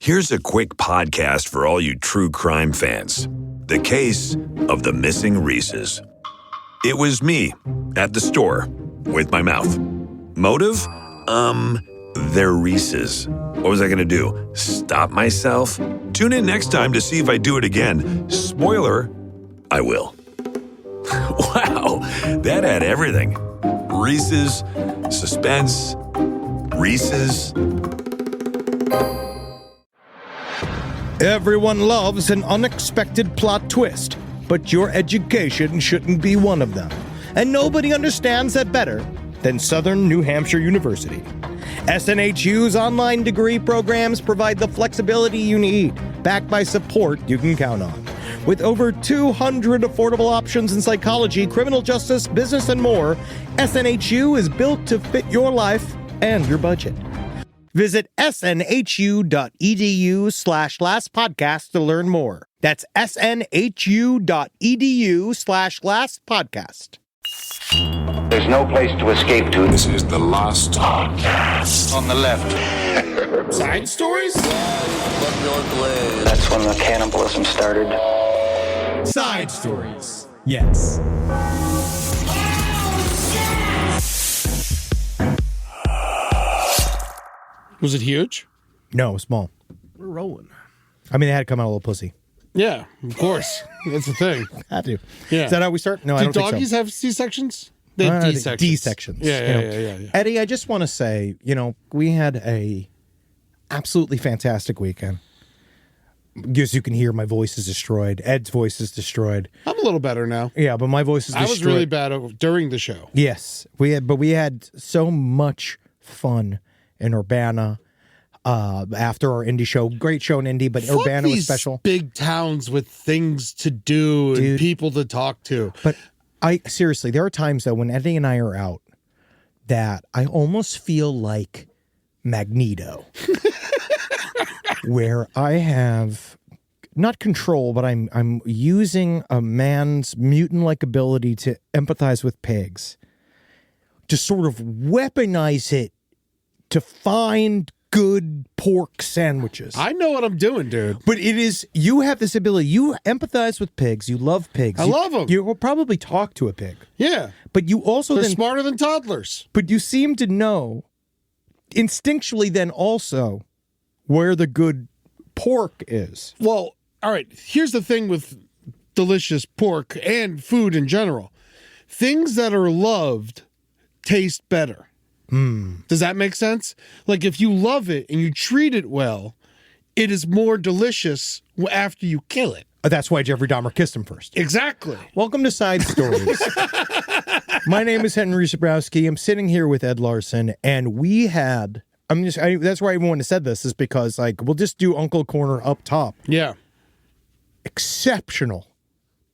Here's a quick podcast for all you true crime fans. The case of the missing Reese's. It was me at the store with my mouth. Motive? They're Reese's. What was I going to do? Stop myself? Tune in next time to see if I do it again. Spoiler, I will. Wow, that had everything. Reese's, suspense, Reese's. Everyone loves an unexpected plot twist, but your education shouldn't be one of them. And nobody understands that better than Southern New Hampshire University. SNHU's online degree programs provide the flexibility you need, backed by support you can count on. With over 200 affordable options in psychology, criminal justice, business, and more, SNHU is built to fit your life and your budget. Visit snhu.edu/lastpodcast to learn more. That's snhu.edu/lastpodcast. There's no place to escape to. This is the last podcast. On the left. Side stories? That's when the cannibalism started. Side stories. Yes. Was it huge? No, small. We're rolling. I mean, they had to come out a little pussy. Yeah, of course. That's the thing. Had to. Yeah. Is that how we start? No, I Do don't think so. doggies have C-sections? They have D-sections. D-sections. Yeah. Eddie, I just want to say, we had a absolutely fantastic weekend. As you can hear, my voice is destroyed. Ed's voice is destroyed. I'm a little better now. Yeah, but my voice is destroyed. I was really bad during the show. Yes, we had so much fun in Urbana after our indie show. Great show in Indy, but Fuck Urbana was these special. Big towns with things to do and people to talk to. But seriously, there are times though when Eddie and I are out that I almost feel like Magneto. Where I have not control, but I'm using a man's mutant-like ability to empathize with pigs, to sort of weaponize it to find good pork sandwiches. I know what I'm doing, dude. But you have this ability. You empathize with pigs. You love pigs. I love them. You will probably talk to a pig. Yeah. But you also They're smarter than toddlers. But you seem to know instinctually then also where the good pork is. Well, all right. Here's the thing with delicious pork and food in general. Things that are loved taste better. Does that make sense? Like if you love it and you treat it well, it is more delicious after you kill it. That's why Jeffrey Dahmer kissed him first. Exactly. Welcome to Side Stories. My name is Henry Zabrowski. I'm sitting here with Ed Larson, and that's why everyone said this, is because we'll just do Uncle Corner up top. Yeah. Exceptional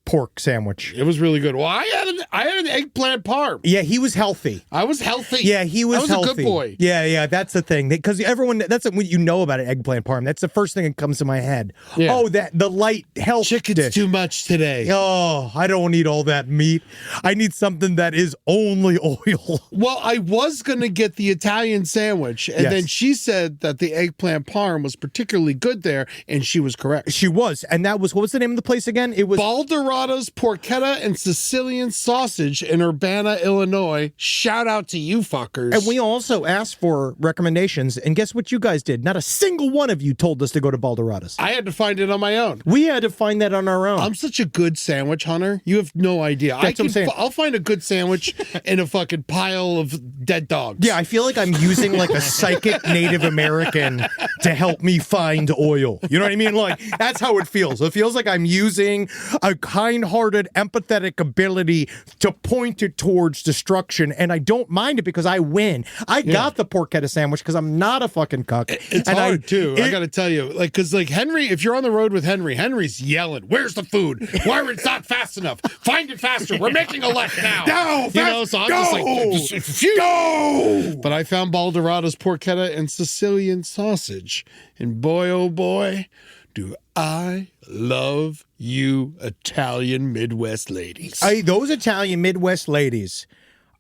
pork sandwich. It was really good. Well, I had an eggplant parm. Yeah, he was healthy. I was healthy. Yeah, he was healthy. I was a good boy. Yeah, that's the thing. Because that's what you know about an eggplant parm. That's the first thing that comes to my head. Yeah. Oh, the light health Chicken's dish. too much today. Oh, I don't need all that meat. I need something that is only oil. Well, I was going to get the Italian sandwich, and then she said that the eggplant parm was particularly good there, and she was correct. She was, and that was, what was the name of the place again? It was Baldorato's Porchetta and Sicilian Sausage in Urbana, Illinois. Shout out to you fuckers. And we also asked for recommendations, and guess what you guys did? Not a single one of you told us to go to Baldorato's. I had to find it on my own. We had to find that on our own. I'm such a good sandwich hunter. You have no idea. That's what I'm saying. I'll find a good sandwich in a fucking pile of dead dogs. Yeah, I feel like I'm using like a psychic Native American to help me find oil. You know what I mean? Like, that's how it feels. It feels like I'm using a kind-hearted, empathetic ability to point it towards destruction, and I don't mind it because I win. I got the porchetta sandwich because I'm not a fucking cuck. It's hard, too. I got to tell you. Because, Henry, if you're on the road with Henry, Henry's yelling, "Where's the food? Why it's not fast enough? Find it faster. We're making a left now." No, so I'm just like, go! But I found Baldorato's Porchetta and Sicilian Sausage, and boy, oh boy, do I love you Italian Midwest ladies. Those Italian Midwest ladies,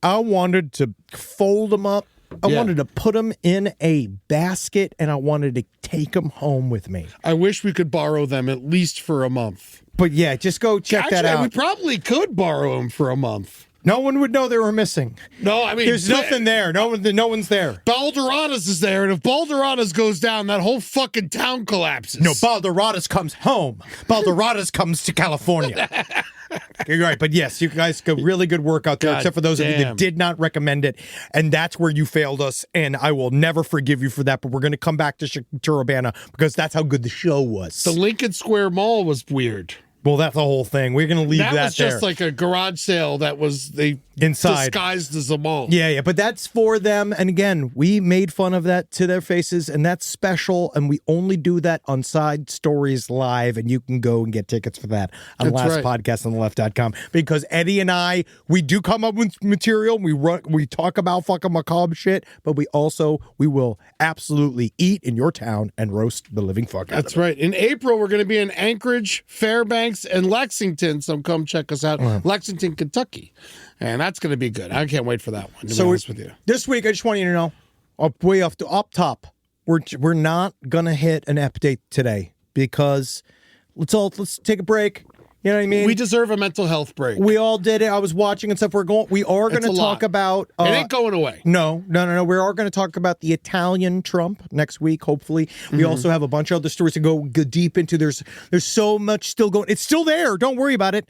I wanted to fold them up I wanted to put them in a basket, and I wanted to take them home with me. I wish we could borrow them at least for a month. But yeah, just go check that out. We probably could borrow them for a month. No one would know they were missing. No, I mean, there's nothing there. No one's there. Balderadas is there, and if Balderadas goes down, that whole fucking town collapses. No, Balderadas comes home. Balderadas comes to California. You're right, but yes, you guys got really good work out there, except for those of you that did not recommend it, and that's where you failed us, and I will never forgive you for that, but we're going to come back to Urbana because that's how good the show was. The Lincoln Square Mall was weird. Well, that's the whole thing. We're going to leave that there. That was just like a garage sale that was inside disguised as a mall. Yeah, but that's for them. And again, we made fun of that to their faces, and that's special. And we only do that on Side Stories Live, and you can go and get tickets for that on lastpodcastontheleft.com. Because Eddie and I, we do come up with material. We talk about fucking macabre shit, but we will absolutely eat in your town and roast the living fuck out of it. That's right. In April, we're going to be in Anchorage, Fairbanks, and Lexington, so come check us out. Lexington, Kentucky. And that's going to be good. I can't wait for that one, to be honest with you. This week, I just want you to know, way up top, we're not going to hit an update today because let's take a break. You know what I mean? We deserve a mental health break. We all did it. I was watching and stuff. We are going to talk about... it ain't going away. No. We are going to talk about the Italian Trump next week, hopefully. We also have a bunch of other stories to go deep into. There's so much still going... It's still there. Don't worry about it.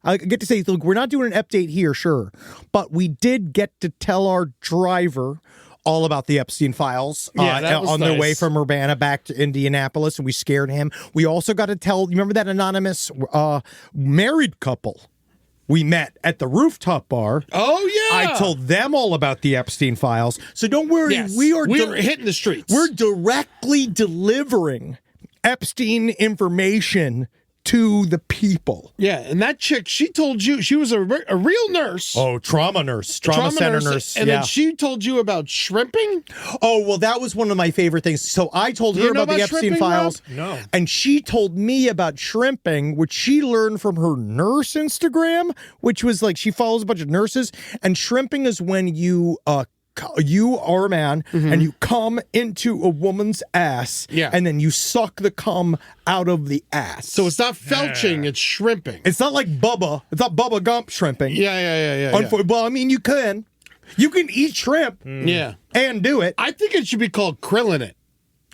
I get to say, look, we're not doing an update here, sure. But we did get to tell our driver all about the Epstein files on their way from Urbana back to Indianapolis, and we scared him. We also got to tell, you remember that anonymous married couple we met at the rooftop bar? Oh, yeah. I told them all about the Epstein files. So don't worry, we're hitting the streets. We're directly delivering Epstein information to the people. Yeah, and that chick, she told you she was a real nurse. Oh, trauma center nurse. And then she told you about shrimping? Oh, well, that was one of my favorite things. So I told her about the Epstein files. Rob? No. And she told me about shrimping, which she learned from her nurse Instagram, which was like she follows a bunch of nurses. And shrimping is when you are a man and you come into a woman's ass and then you suck the cum out of the ass. So it's not felching, it's shrimping. It's not like Bubba. It's not Bubba Gump shrimping. Yeah. Well, I mean, you can eat shrimp and do it. I think it should be called krillin' it.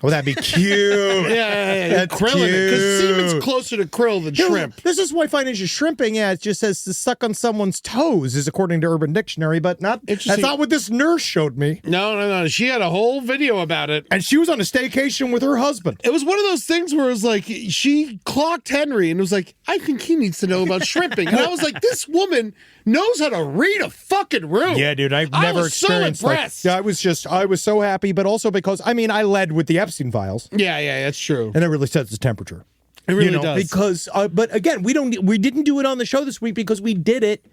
Oh, that'd be cute. Yeah. That's krillin' cute. it. Because semen's closer to krill than shrimp. This is why financial shrimping, it just says to suck on someone's toes, is according to Urban Dictionary, but that's not what this nurse showed me. No. She had a whole video about it. And she was on a staycation with her husband. It was one of those things where it was like, she clocked Henry and was like, I think he needs to know about shrimping. And I was like, this woman knows how to read a fucking room. Yeah, dude, I've never experienced so I was so happy, but also because, I led with the Epstein files. Yeah, that's true. And it really sets the temperature. It really does. Because, but again, we didn't do it on the show this week because we did it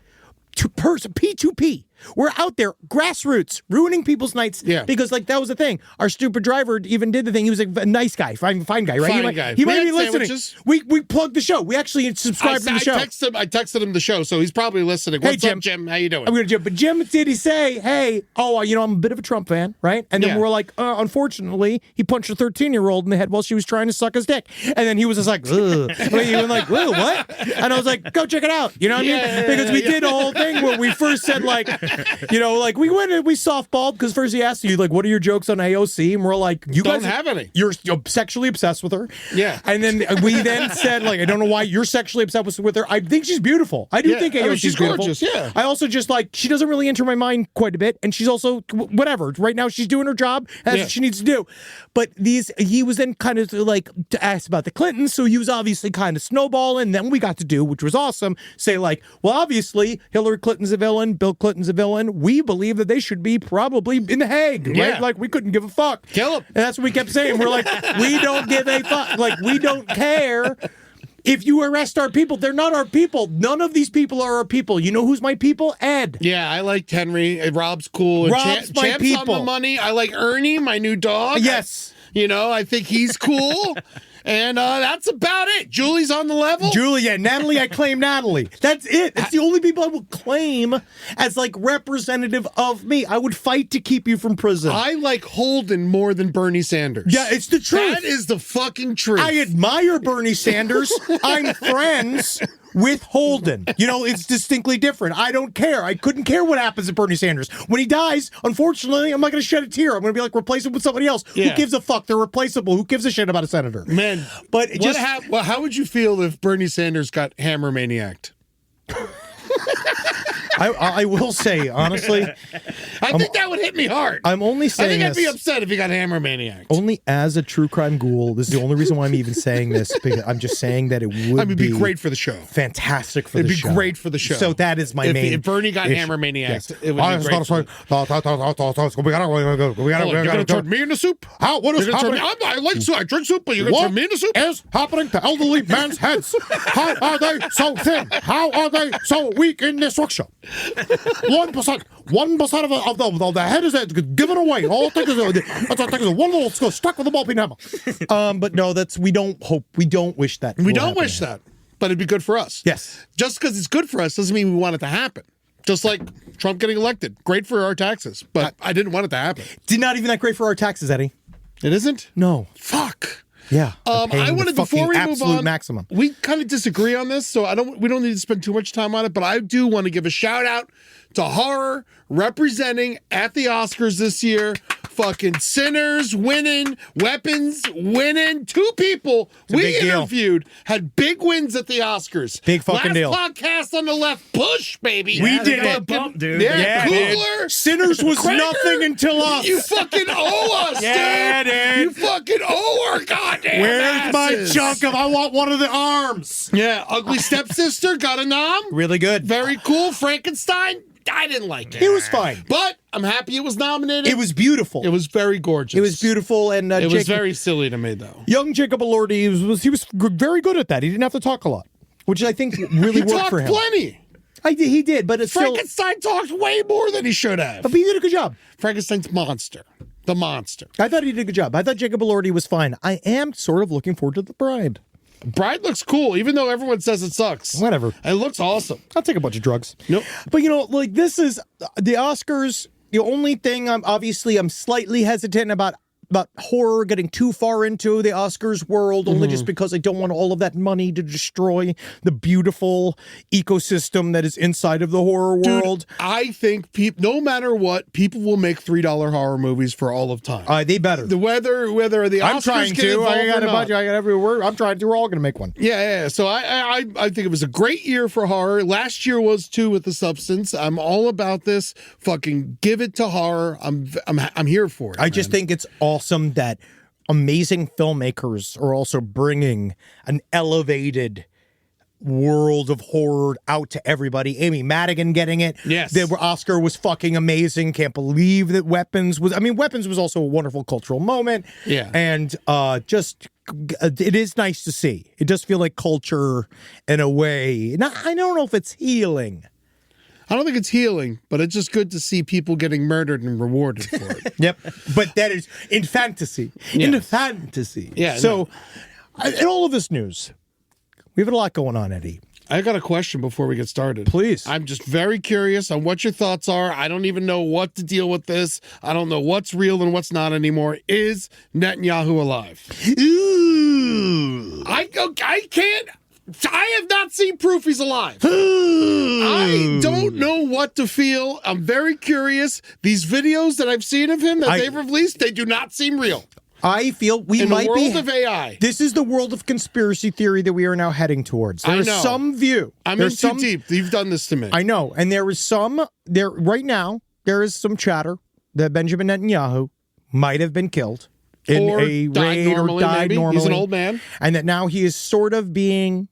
to P2P. We're out there, grassroots, ruining people's nights. Yeah. Because, that was the thing. Our stupid driver even did the thing. He was a nice guy, fine guy, right? He might be listening. We plugged the show. We actually subscribed to the show. I texted him the show, so he's probably listening. What's up, Jim? How you doing? But Jim did he say, hey, I'm a bit of a Trump fan, right? And then we're like, unfortunately, he punched a 13-year-old in the head while she was trying to suck his dick. And then he was just like, ugh. He was like, whoa, what? And I was like, go check it out. You know what I mean? Because we did a whole thing where we first said, we went and we softballed because first he asked you, what are your jokes on AOC? And we're like, you don't guys have any. You're sexually obsessed with her. Yeah. And then we then said, I don't know why you're sexually obsessed with her. I think she's beautiful. I do think AOC's she's beautiful. Gorgeous, yeah. I also just she doesn't really enter my mind quite a bit. And she's also, whatever. Right now she's doing her job. That's what she needs to do. But he was then kind of to ask about the Clintons. So he was obviously kind of snowballing. Then we got to do, which was awesome, say well, obviously Hillary Clinton's a villain. Bill Clinton's a villain. We believe that they should be probably in the Hague, right? Yeah. We couldn't give a fuck. Kill them. And that's what we kept saying. We're like, we don't give a fuck. We don't care. If you arrest our people, they're not our people. None of these people are our people. You know who's my people? Ed. Yeah, I liked Henry. Rob's cool. Rob's my Champ's people. on the money. I like Ernie, my new dog. Yes. I think he's cool. And that's about it. Julie's on the level. Julie, yeah, Natalie, I claim Natalie. That's it. It's the only people I will claim as like representative of me. I would fight to keep you from prison. I like Holden more than Bernie Sanders. Yeah, it's the truth. That is the fucking truth. I admire Bernie Sanders. I'm friends with Holden. It's distinctly different. I don't care. I couldn't care what happens to Bernie Sanders. When he dies, unfortunately, I'm not going to shed a tear. I'm going to be like, replace him with somebody else. Yeah. Who gives a fuck? They're replaceable. Who gives a shit about a senator? Man, but how would you feel if Bernie Sanders got hammer maniacked? I will say, honestly, I think that would hit me hard. I'm only saying I think I'd be this upset if he got hammer maniacked. only as a true crime ghoul. This is the only reason why I'm even saying this, because I'm just saying that it would It'd be great for the show. fantastic for It'd the be show. great for the show. So that is my main. If Bernie got issue. hammer maniacked, Yes. it would be great. You're going to turn me into soup? What is happening? I like soup. I drink soup, but you're going to turn me into soup? What is happening to elderly men's heads? How are they so thin? How are they so weak in their structure? 1% of the head is given away. All I think is one little skull stuck with a ball peen hammer. But no, we don't wish that. We don't wish that, but it'd be good for us. Yes. Just because it's good for us doesn't mean we want it to happen. Just like Trump getting elected. Great for our taxes, but I didn't want it to happen. Not even that great for our taxes, Eddie. It isn't? No. Fuck. Yeah. I wanted, before we move on, maximum. we kind of disagree on this, so we don't need to spend too much time on it, but I do want to give a shout out to horror representing at the Oscars this year. Fucking Sinners winning, Weapons winning. 2 people we interviewed had big wins at the Oscars. Big fucking deal. Last podcast on the left, push, baby. We did it. Bump, dude. Yeah, Coogler. Sinners was Krager, nothing until us. You fucking owe us, Yeah, dude. You fucking owe our goddamn Where's my asses. chunk of? I want one of the arms. Yeah, Ugly Stepsister got a nom. Really good. Very cool. Frankenstein, I didn't like it. It was fine. But I'm happy it was nominated. It was beautiful. It was very gorgeous. It was beautiful, and It was very silly to me, though. young Jacob Elordi was very good at that. He didn't have to talk a lot, which I think really He worked talked for him. plenty. He did, but it's still. Frankenstein talked way more than he should have. But he did a good job. Frankenstein's monster. The monster. I thought he did a good job. I thought Jacob Elordi was fine. I am sort of looking forward to The Bride. Bride looks cool, even though everyone says it sucks. Whatever. It looks awesome. I'll take a bunch of drugs. Nope. But this is the Oscars. The only thing I'm slightly hesitant about horror getting too far into the Oscars world, only just because I don't want all of that money to destroy the beautiful ecosystem that is inside of the horror world. Dude, I think no matter what, people will make $3 horror movies for all of time. They better. Whether the Oscars I'm trying get to. involved I got or a budget. not. I got everywhere. I'm trying to. We're all going to make one. Yeah. So I think it was a great year for horror. Last year was too with The Substance. I'm all about this. Fucking give it to horror. I'm here for it. I just think it's awesome that amazing filmmakers are also bringing an elevated world of horror out to everybody. Amy Madigan getting it. Yes. The Oscar was fucking amazing. Can't believe that Weapons was also a wonderful cultural moment. Yeah. And it is nice to see. It does feel like culture in a way. Now, I don't know if it's healing. I don't think it's healing, but it's just good to see people getting murdered and rewarded for it. Yep. But that is in fantasy. Yeah. In fantasy. Yeah, So, in all of this news, we have a lot going on, Eddie. I got a question before we get started. Please. I'm just very curious on what your thoughts are. I don't even know what to deal with this. I don't know what's real and what's not anymore. Is Netanyahu alive? Ooh. I can't. I have not seen proof he's alive. I don't know what to feel. I'm very curious. These videos that I've seen of him that they've released, they do not seem real. I feel we In might the world be. of AI. This is the world of conspiracy theory that we are now heading towards. There is know. some view. I'm There's in too deep. You've done this to me. I know. And there is some, right now, there is some chatter that Benjamin Netanyahu might have been killed in Or a died raid normally, or died maybe. normally. He's an old man. And that now he is sort of being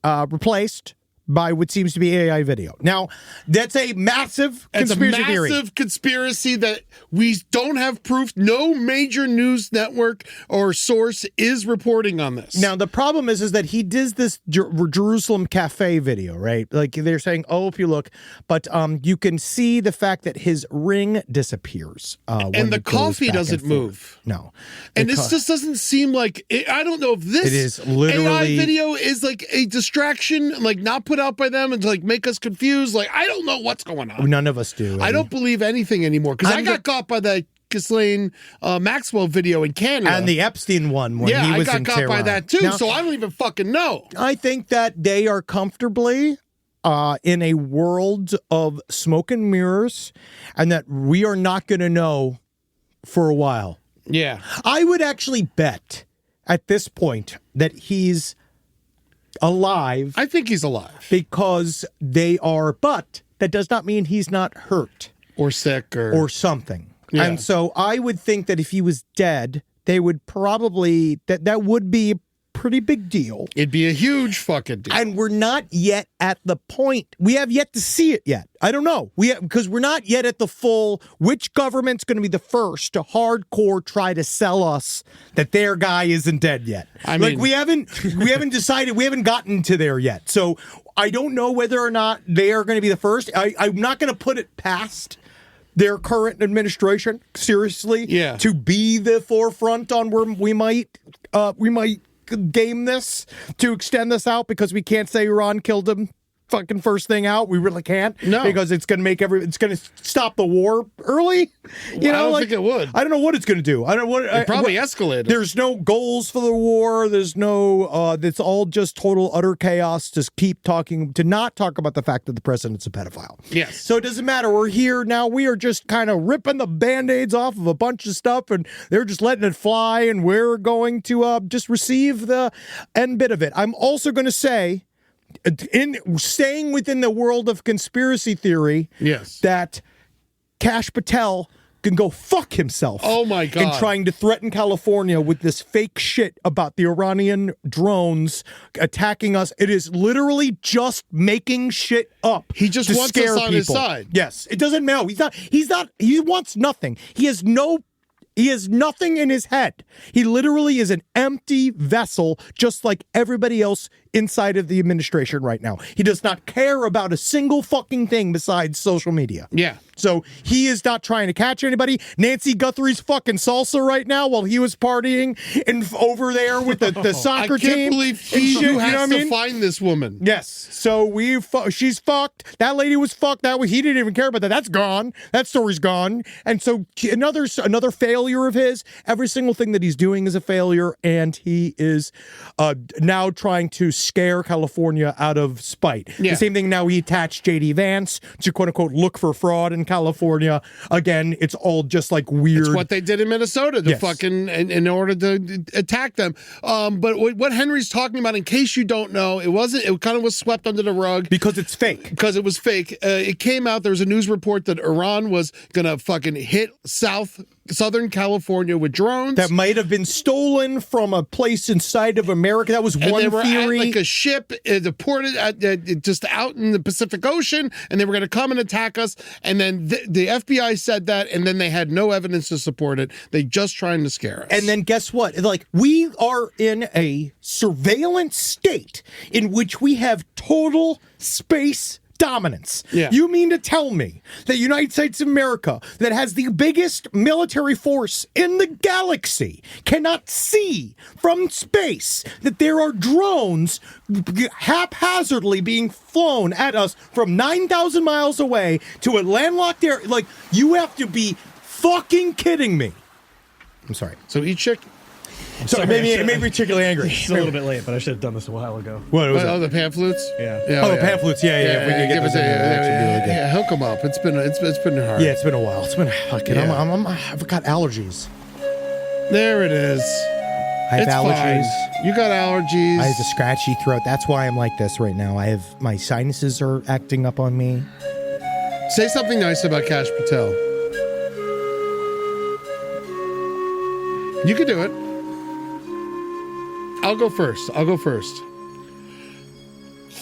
replaced by what seems to be AI video. Now, that's a massive conspiracy theory. It's a massive conspiracy that we don't have proof. No major news network or source is reporting on this. Now, the problem is that he did this Jerusalem cafe video, right? Like they're saying, oh, if you look, but you can see the fact that his ring disappears. And the coffee doesn't move. No. And this just doesn't seem like, I don't know if this it is literally, AI video is like a distraction, like not put out by them and to like make us confused. Like, I don't know what's going on. None of us do. Eddie. I don't believe anything anymore because I got caught by the Ghislaine Maxwell video in Canada. And the Epstein one when he was in Tehran. I got caught by that too, so I don't even fucking know. I think that they are comfortably in a world of smoke and mirrors and that we are not going to know for a while. Yeah. I would actually bet at this point that he's alive. I think he's alive. Because they are, but that does not mean he's not hurt. Or sick or something. Yeah. And so I would think that if he was dead, they would probably, that would be a pretty big deal. It'd be a huge fucking deal. And we're not yet at the point, we have yet to see it yet. I don't know. Because we're not yet at the full, which government's going to be the first to hardcore try to sell us that their guy isn't dead yet. I mean, we haven't decided, we haven't gotten to there yet. So I don't know whether or not they are going to be the first. I'm not going to put it past their current administration, seriously, to be the forefront on where we might game this to extend this out because we can't say Iran killed him fucking first thing out. We really can't. No. Because it's going to make it's going to stop the war early. You know, I don't think it would. I don't know what it's going to do. I don't know what it probably escalated. There's no goals for the war. There's no it's all just total utter chaos. Just keep talking to not talk about the fact that the president's a pedophile. Yes. So it doesn't matter. We're here now. We are just kind of ripping the band-aids off of a bunch of stuff and they're just letting it fly and we're going to just receive the end bit of it. I'm also going to say, in staying within the world of conspiracy theory, that Kash Patel can go fuck himself. Oh my God. In trying to threaten California with this fake shit about the Iranian drones attacking us. It is literally just making shit up. He just wants scare us on people. his side. Yes. It doesn't matter. He wants nothing. He has nothing in his head. He literally is an empty vessel, just like everybody else inside of the administration right now. He does not care about a single fucking thing besides social media. Yeah. So he is not trying to catch anybody. Nancy Guthrie's fucking salsa right now while he was partying and over there with the soccer team. I can't believe you has to find this woman. Yes. So she's fucked. That lady was fucked. He didn't even care about that. That's gone. That story's gone. And so another failure of his. Every single thing that he's doing is a failure, and he is now trying to scare California out of spite. Yeah. The same thing now he attached J.D. Vance to quote unquote look for fraud in California. Again, it's all just like weird. It's what they did in Minnesota to fucking in order to attack them. But what Henry's talking about, in case you don't know, it kind of was swept under the rug because it's fake. Because it was fake. It came out. There was a news report that Iran was gonna fucking hit Southern California with drones that might have been stolen from a place inside of America. That was one they were theory. At like a ship deported just out in the Pacific Ocean, and they were going to come and attack us. And then the FBI said that, and then they had no evidence to support it. They just trying to scare us. And then guess what? Like, we are in a surveillance state in which we have total space dominance. Yeah. You mean to tell me that the United States of America, that has the biggest military force in the galaxy, cannot see from space that there are drones haphazardly being flown at us from 9,000 miles away to a landlocked area? Like, you have to be fucking kidding me. I'm sorry. So eat chicken. So it made me particularly angry. It's a little bit late, but I should have done this a while ago. What was it? Oh, the pamphlets? Yeah. The pamphlets. Yeah. If we could get this in there, yeah, hook them up. It's been hard. Yeah, it's been a while. It's been fucking. I've got allergies. There it is. I have allergies. Fine. You got allergies. I have a scratchy throat. That's why I'm like this right now. My sinuses are acting up on me. Say something nice about Kash Patel. You can do it. I'll go first.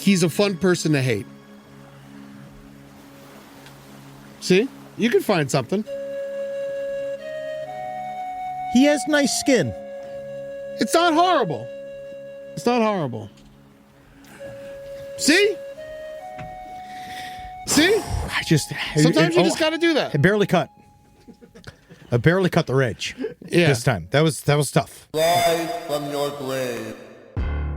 he's a fun person to hate. See? You can find something. He has nice skin. It's not horrible. It's not horrible. See? See? Sometimes you just got to do that. I barely cut the ridge. Yeah. This time. That was tough. Rise from your grave.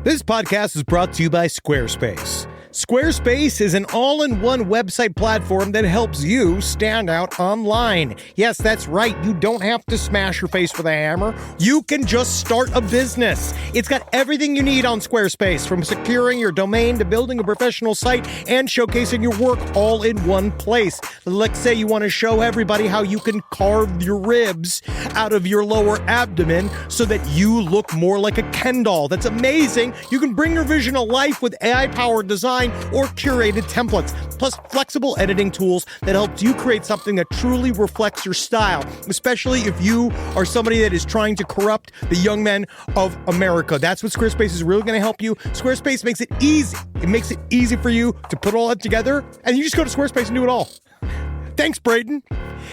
This podcast is brought to you by Squarespace. Squarespace is an all-in-one website platform that helps you stand out online. Yes, that's right. You don't have to smash your face with a hammer. You can just start a business. It's got everything you need on Squarespace, from securing your domain to building a professional site and showcasing your work all in one place. Let's say you want to show everybody how you can carve your ribs out of your lower abdomen so that you look more like a Ken doll. That's amazing. You can bring your vision to life with AI-powered design or curated templates, plus flexible editing tools that helps you create something that truly reflects your style, especially if you are somebody that is trying to corrupt the young men of America. That's what Squarespace is really going to help you. Squarespace makes it easy. It makes it easy for you to put all that together, and you just go to Squarespace and do it all. Thanks, Braden.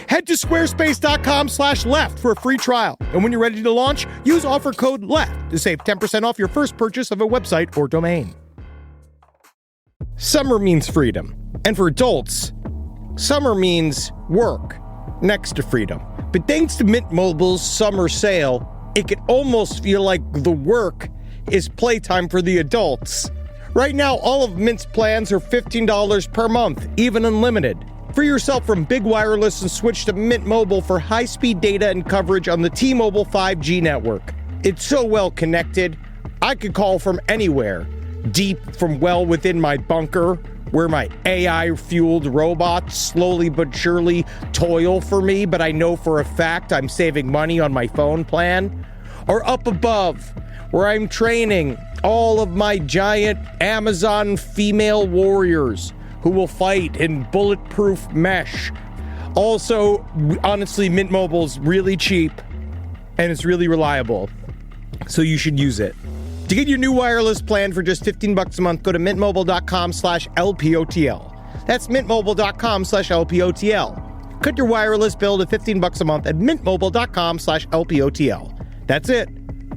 Head to squarespace.com/left for a free trial. And when you're ready to launch, use offer code LEFT to save 10% off your first purchase of a website or domain. Summer means freedom. And for adults, summer means work next to freedom. But thanks to Mint Mobile's summer sale, it can almost feel like the work is playtime for the adults. Right now, all of Mint's plans are $15 per month, even unlimited. Free yourself from big wireless and switch to Mint Mobile for high-speed data and coverage on the T-Mobile 5G network. It's so well connected, I could call from anywhere. Deep from well within my bunker, where my AI-fueled robots slowly but surely toil for me, but I know for a fact I'm saving money on my phone plan. Or up above, where I'm training all of my giant Amazon female warriors who will fight in bulletproof mesh. Also, honestly, Mint Mobile's really cheap, and it's really reliable, so you should use it. To get your new wireless plan for just $15 a month, go to mintmobile.com/LPOTL. That's mintmobile.com/LPOTL. Cut your wireless bill to $15 a month at mintmobile.com/LPOTL. That's it.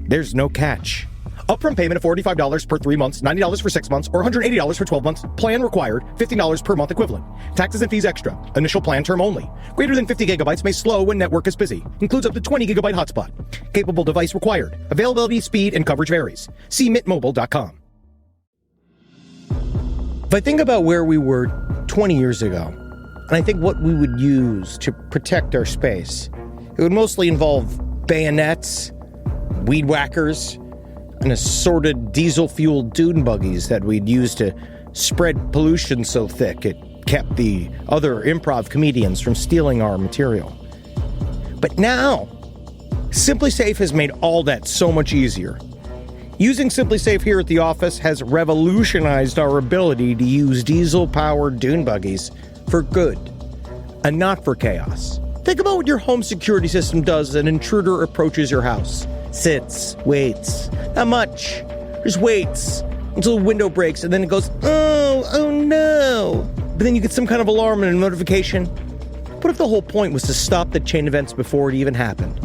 There's no catch. Upfront payment of $45 per 3 months, $90 for 6 months, or $180 for 12 months. Plan required, $15 per month equivalent. Taxes and fees extra. Initial plan term only. Greater than 50 gigabytes may slow when network is busy. Includes up to 20 gigabyte hotspot. Capable device required. Availability, speed, and coverage varies. See mintmobile.com. If I think about where we were 20 years ago, and I think what we would use to protect our space, it would mostly involve bayonets, weed whackers, and assorted diesel-fueled dune buggies that we'd use to spread pollution so thick it kept the other improv comedians from stealing our material. But now, SimpliSafe has made all that so much easier. Using SimpliSafe here at the office has revolutionized our ability to use diesel-powered dune buggies for good, and not for chaos. Think about what your home security system does as an intruder approaches your house. Sits, waits, not much, just waits until the window breaks, and then it goes, oh no. But then you get some kind of alarm and a notification. What if the whole point was to stop the chain events before it even happened?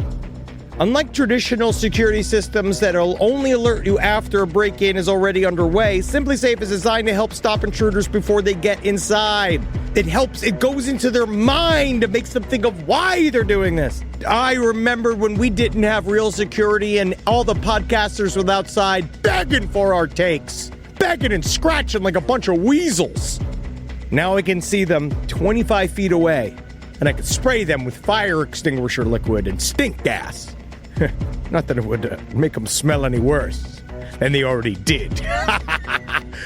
Unlike traditional security systems that'll only alert you after a break-in is already underway, SimpliSafe is designed to help stop intruders before they get inside. It goes into their mind, it makes them think of why they're doing this. I remember when we didn't have real security and all the podcasters were outside begging for our takes, begging and scratching like a bunch of weasels. Now I can see them 25 feet away, and I can spray them with fire extinguisher liquid and stink gas. Not that it would make them smell any worse than they already did.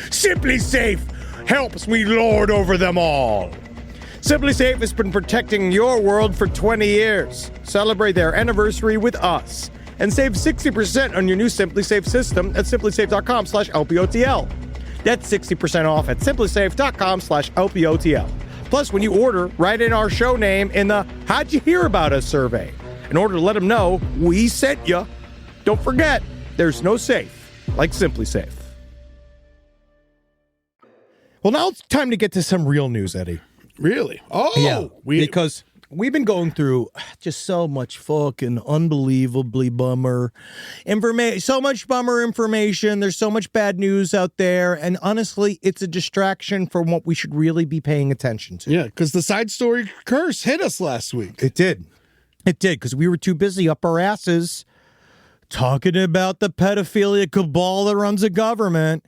SimpliSafe helps me lord over them all. SimpliSafe has been protecting your world for 20 years. Celebrate their anniversary with us and save 60% on your new SimpliSafe system at simplisafe.com/LPOTL. That's 60% off at simplisafe.com/LPOTL. Plus, when you order, write in our show name in the How'd You Hear About Us survey in order to let them know we sent you. Don't forget, there's no safe like SimpliSafe. Well, now it's time to get to some real news, Eddie. Really? Oh, Because we've been going through just so much fucking unbelievably bummer information, so much bummer information. There's so much bad news out there. And honestly, it's a distraction from what we should really be paying attention to. Yeah, because the side story curse hit us last week. It did. It did, because we were too busy up our asses talking about the pedophilia cabal that runs a government.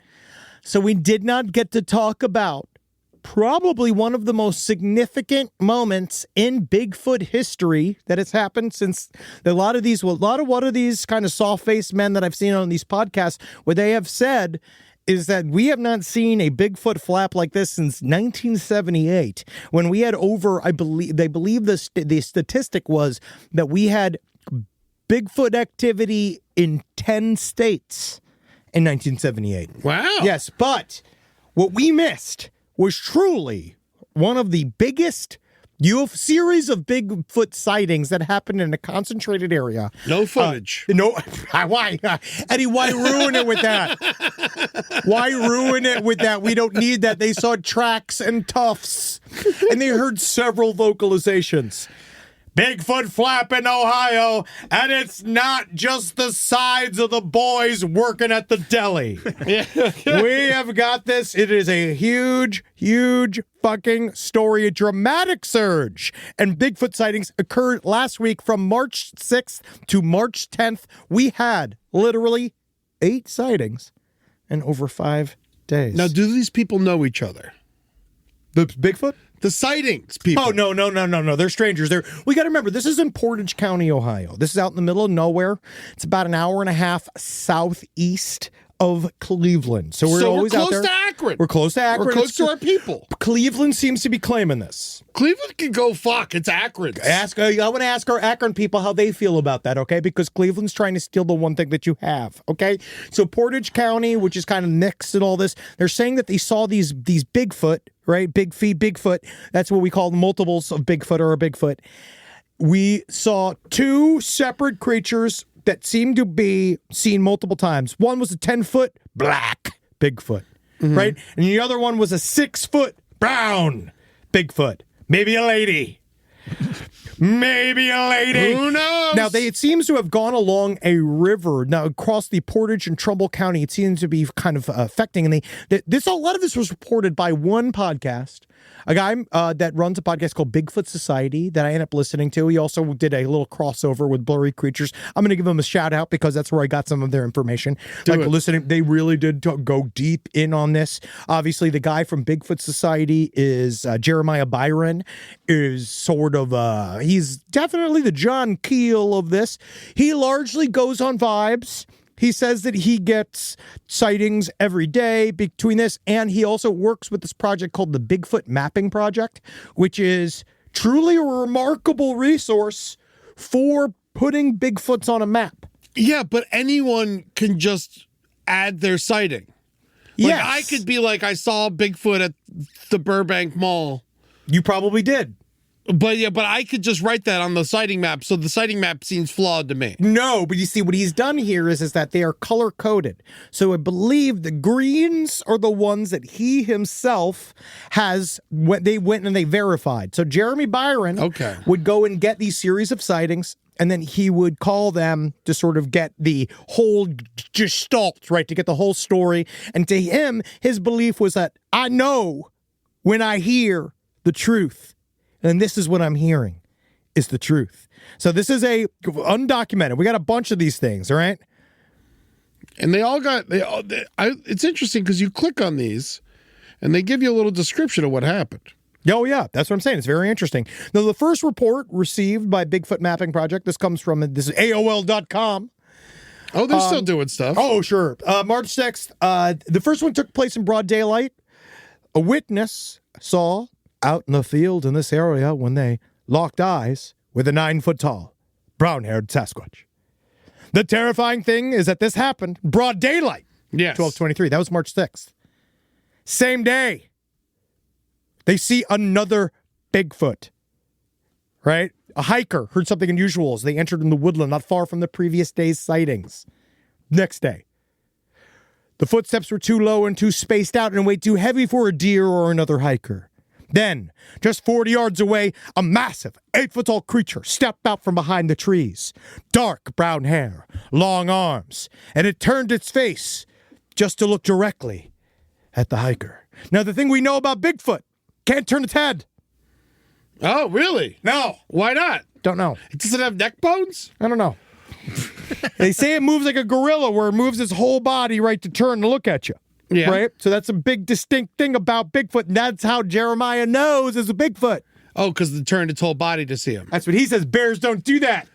So we did not get to talk about probably one of the most significant moments in Bigfoot history that has happened since a lot of these kind of soft-faced men that I've seen on these podcasts, what they have said is that we have not seen a Bigfoot flap like this since 1978, when we had over, they believe the statistic was that we had Bigfoot activity in 10 states in 1978. Wow. Yes, but what we missed was truly one of the biggest series of Bigfoot sightings that happened in a concentrated area. No footage. No, why? Eddie, why ruin it with that? Why ruin it with that? We don't need that. They saw tracks and tufts, and they heard several vocalizations. Bigfoot flap in Ohio, and it's not just the sides of the boys working at the deli. We have got this. It is a huge, huge fucking story, a dramatic surge. And Bigfoot sightings occurred last week from March 6th to March 10th. We had literally 8 sightings in over 5 days. Now, do these people know each other? The Bigfoot? The sightings people. Oh, no. They're strangers. We got to remember, this is in Portage County, Ohio. This is out in the middle of nowhere. It's about an hour and a half southeast of Cleveland. So we're always out there. We're close to Akron. We're close to Akron. We're close to our people. Cleveland seems to be claiming this. Cleveland can go fuck. It's Akron. I want to ask our Akron people how they feel about that, okay? Because Cleveland's trying to steal the one thing that you have, okay? So Portage County, which is kind of mixed and all this, they're saying that they saw these Bigfoot, right? Big feet, Bigfoot. That's what we call the multiples of Bigfoot or a Bigfoot. We saw 2 separate creatures that seemed to be seen multiple times. One was a 10-foot black Bigfoot, right? And the other one was a 6-foot brown Bigfoot. Maybe a lady. Maybe a lady. Who knows? Now, it seems to have gone along a river. Now, across the Portage and Trumbull County, it seems to be kind of affecting. And a lot of this was reported by one podcast, a guy that runs a podcast called Bigfoot Society that I end up listening to. He also did a little crossover with Blurry Creatures. I'm going to give him a shout out because that's where I got some of their information. Listening, they really did go deep in on this. Obviously, the guy from Bigfoot Society is Jeremiah Byron, is sort of he's definitely the John Keel of this. He largely goes on vibes. He says that he gets sightings every day between this, and he also works with this project called the Bigfoot Mapping Project, which is truly a remarkable resource for putting Bigfoots on a map. Yeah, but anyone can just add their sighting. Yes. I could be like, I saw Bigfoot at the Burbank Mall. You probably did. But I could just write that on the sighting map, so the sighting map seems flawed to me. No, but you see, what he's done here is that they are color-coded. So I believe the greens are the ones that he himself has, they went and they verified. So Jeremy Byron would go and get these series of sightings, and then he would call them to sort of get the whole gestalt, right, to get the whole story. And to him, his belief was that I know when I hear the truth. And this is what I'm hearing is the truth. So this is undocumented. We got a bunch of these things, all right? And it's interesting because you click on these and they give you a little description of what happened. Oh, yeah. That's what I'm saying. It's very interesting. Now, the first report received by Bigfoot Mapping Project, this is AOL.com. Oh, they're still doing stuff. Oh, sure. March 6th. The first one took place in broad daylight. A witness saw out in the field in this area when they locked eyes with a 9-foot-tall, brown-haired Sasquatch. The terrifying thing is that this happened broad daylight. Yes. 12/23. That was March 6th. Same day, they see another Bigfoot, right? A hiker heard something unusual as they entered in the woodland not far from the previous day's sightings. Next day, The footsteps were too low and too spaced out and weight too heavy for a deer or another hiker. Then, just 40 yards away, a massive 8-foot-tall creature stepped out from behind the trees. Dark brown hair, long arms, and it turned its face just to look directly at the hiker. Now, the thing we know about Bigfoot, can't turn its head. Oh, really? No. Why not? Don't know. Does it have neck bones? I don't know. They say it moves like a gorilla where it moves its whole body right to turn to look at you. Yeah. Right? So that's a big distinct thing about Bigfoot, and that's how Jeremiah knows is a Bigfoot. Oh, because it turned its whole body to see him. That's what he says. Bears don't do that.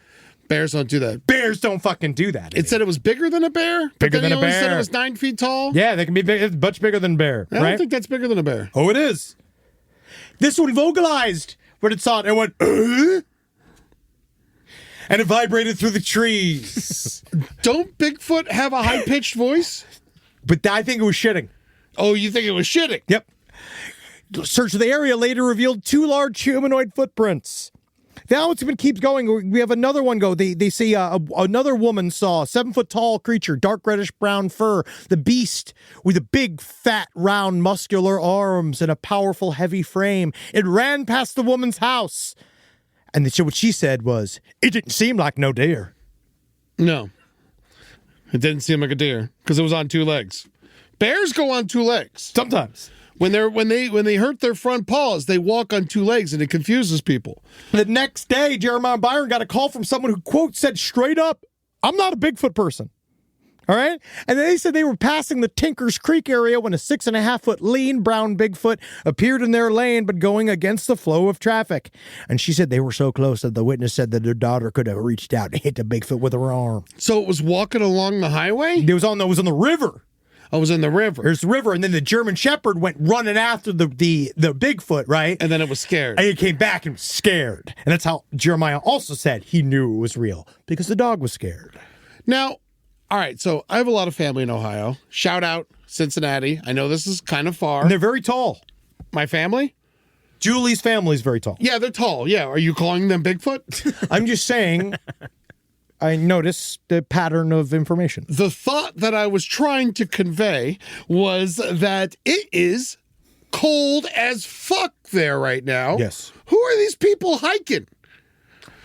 Bears don't do that. Bears don't fucking do that. It said it was bigger than a bear? Bigger than a It said it bear. was 9 feet tall? Yeah, they can be big, it's much bigger than a bear. I don't think that's bigger than a bear. Oh, it is. This one vocalized when it saw it and went, and it vibrated through the trees. Don't Bigfoot have a high-pitched voice? But I think it was shitting. Oh, you think it was shitting? Yep. Search of the area later revealed 2 large humanoid footprints. Now it's been keeps going. We have another one go. They say another woman saw a 7-foot-tall creature, dark reddish brown fur, the beast with a big, fat, round, muscular arms and a powerful, heavy frame. It ran past the woman's house. And what she said was, it didn't seem like no deer. No. It didn't seem like a deer because it was on 2 legs. Bears go on 2 legs. Sometimes. When they hurt their front paws, they walk on 2 legs, and it confuses people. The next day, Jeremiah Byron got a call from someone who, quote, said straight up, I'm not a Bigfoot person. All right? And then they said they were passing the Tinkers Creek area when a 6.5-foot lean brown Bigfoot appeared in their lane, but going against the flow of traffic. And she said they were so close that the witness said that their daughter could have reached out and hit the Bigfoot with her arm. So it was walking along the highway? It was on the river. I was in the river. There's the river, and then the German Shepherd went running after the Bigfoot, right? And then it was scared. And it came back and was scared. And that's how Jeremiah also said he knew it was real, because the dog was scared. Now, all right, so I have a lot of family in Ohio. Shout out Cincinnati. I know this is kind of far. And they're very tall. My family? Julie's family is very tall. Yeah, they're tall. Yeah. Are you calling them Bigfoot? I'm just saying, I noticed the pattern of information. The thought that I was trying to convey was that it is cold as fuck there right now. Yes. Who are these people hiking?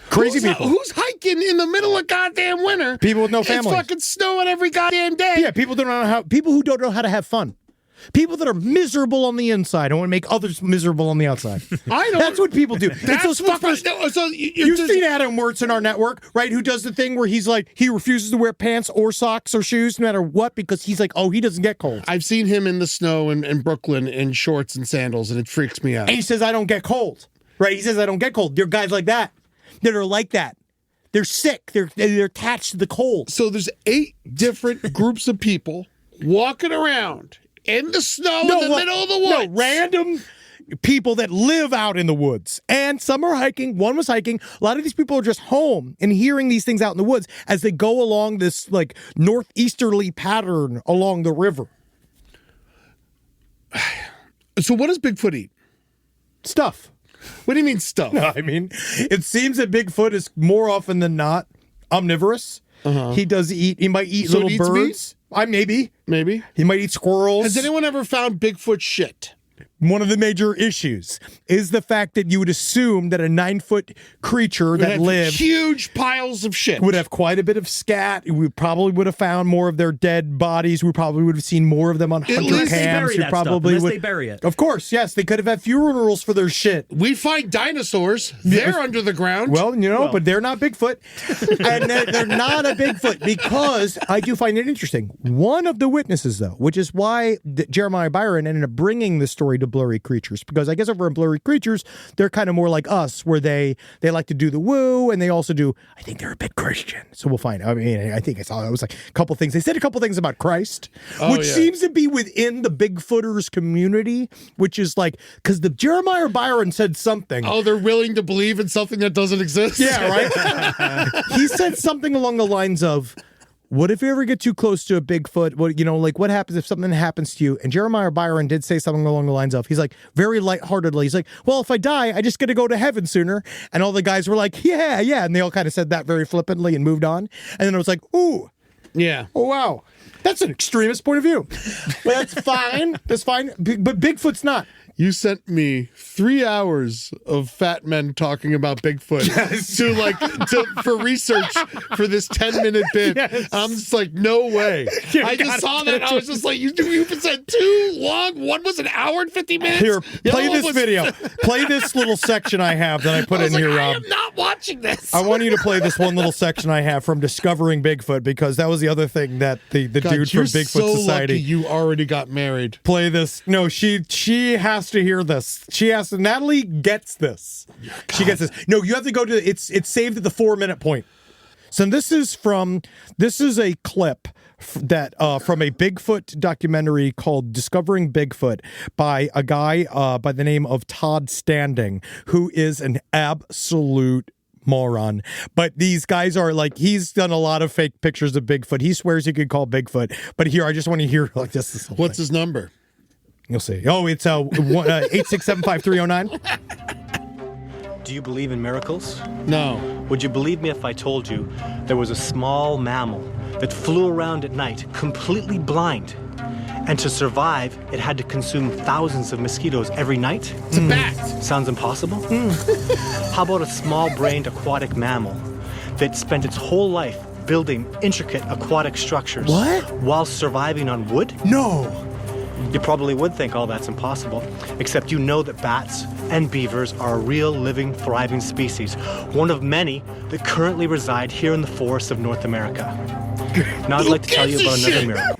Crazy people. Who's hiking in the middle of goddamn winter? People with no families. It's fucking snowing every goddamn day. Yeah, people who don't know how to have fun. People that are miserable on the inside and want to make others miserable on the outside. I know. That's what people do. It's those fuckers. So You've seen Adam Wirtz in our network, right? Who does the thing where he's like, he refuses to wear pants or socks or shoes no matter what because he's like, oh, he doesn't get cold. I've seen him in the snow in Brooklyn in shorts and sandals, and it freaks me out. And he says, I don't get cold, right? He says, I don't get cold. There are guys like that are like that. They're sick. They're attached to the cold. So there's 8 different groups of people walking around in the snow in the middle of the woods. No, random people that live out in the woods. And some are hiking. One was hiking. A lot of these people are just home and hearing these things out in the woods as they go along this like northeasterly pattern along the river. So what does Bigfoot eat? Stuff. What do you mean stuff? No, I mean, it seems that Bigfoot is more often than not omnivorous. He does eat. He might eat little birds. Maybe. He might eat squirrels. Has anyone ever found Bigfoot shit? One of the major issues is the fact that you would assume that a 9-foot creature that lived huge piles of shit would have quite a bit of scat. We probably would have found more of their dead bodies. We probably would have seen more of them on hunter cams. Unless they bury it. Of course, yes, they could have had funerals for their shit. We find dinosaurs. They're under the ground. Well, but they're not Bigfoot. And they're not a Bigfoot because I do find it interesting. One of the witnesses, though, which is why Jeremiah Byron ended up bringing this story to Blurry Creatures, because I guess over in Blurry Creatures, they're kind of more like us, where they like to do the woo, and they also do, I think they're a bit Christian. So we'll find out. I mean, I think it was like a couple things. They said a couple things about Christ, which seems to be within the Bigfooters community, which is like, because the Jeremiah Byron said something. Oh, they're willing to believe in something that doesn't exist? Yeah, right? He said something along the lines of, what if you ever get too close to a Bigfoot? What happens if something happens to you? And Jeremiah Byron did say something along the lines of, he's like, very lightheartedly, he's like, well, if I die, I just get to go to heaven sooner. And all the guys were like, yeah. And they all kind of said that very flippantly and moved on. And then it was like, ooh, Yeah. Oh, wow. That's an extremist point of view. But that's fine. That's fine. But Bigfoot's not. You sent me 3 hours of fat men talking about Bigfoot for research for this 10-minute bit. Yes. I'm just like, no way. I just saw that. I was just like, you said too long. One was an hour and 50 minutes. Here, The play other this was- video. Play this little section I have that I put I was in like, here, I Rob. am not watching this. I want you to play this one little section I have from Discovering Bigfoot, because that was the other thing that the God, dude from you're Bigfoot so Society. lucky you already got married. Play this. No, she has to hear this. She has to. Natalie gets this. She gets this. No, you have to go to. It's saved at the 4-minute point. So this is a clip that from a Bigfoot documentary called Discovering Bigfoot by a guy by the name of Todd Standing, who is an absolute moron. But these guys are like, he's done a lot of fake pictures of Bigfoot. He swears he could call Bigfoot. But here, I just want to hear like this. What's his number? You'll see. Oh, it's 8675309. Do you believe in miracles? No. Would you believe me if I told you there was a small mammal that flew around at night completely blind, and to survive it had to consume thousands of mosquitoes every night? It's a bat. Sounds impossible? How about a small-brained aquatic mammal that spent its whole life building intricate aquatic structures while surviving on wood? No. You probably would think all that's impossible, except you know that bats and beavers are a real, living, thriving species, one of many that currently reside here in the forests of North America. Now I'd like to tell you about another miracle.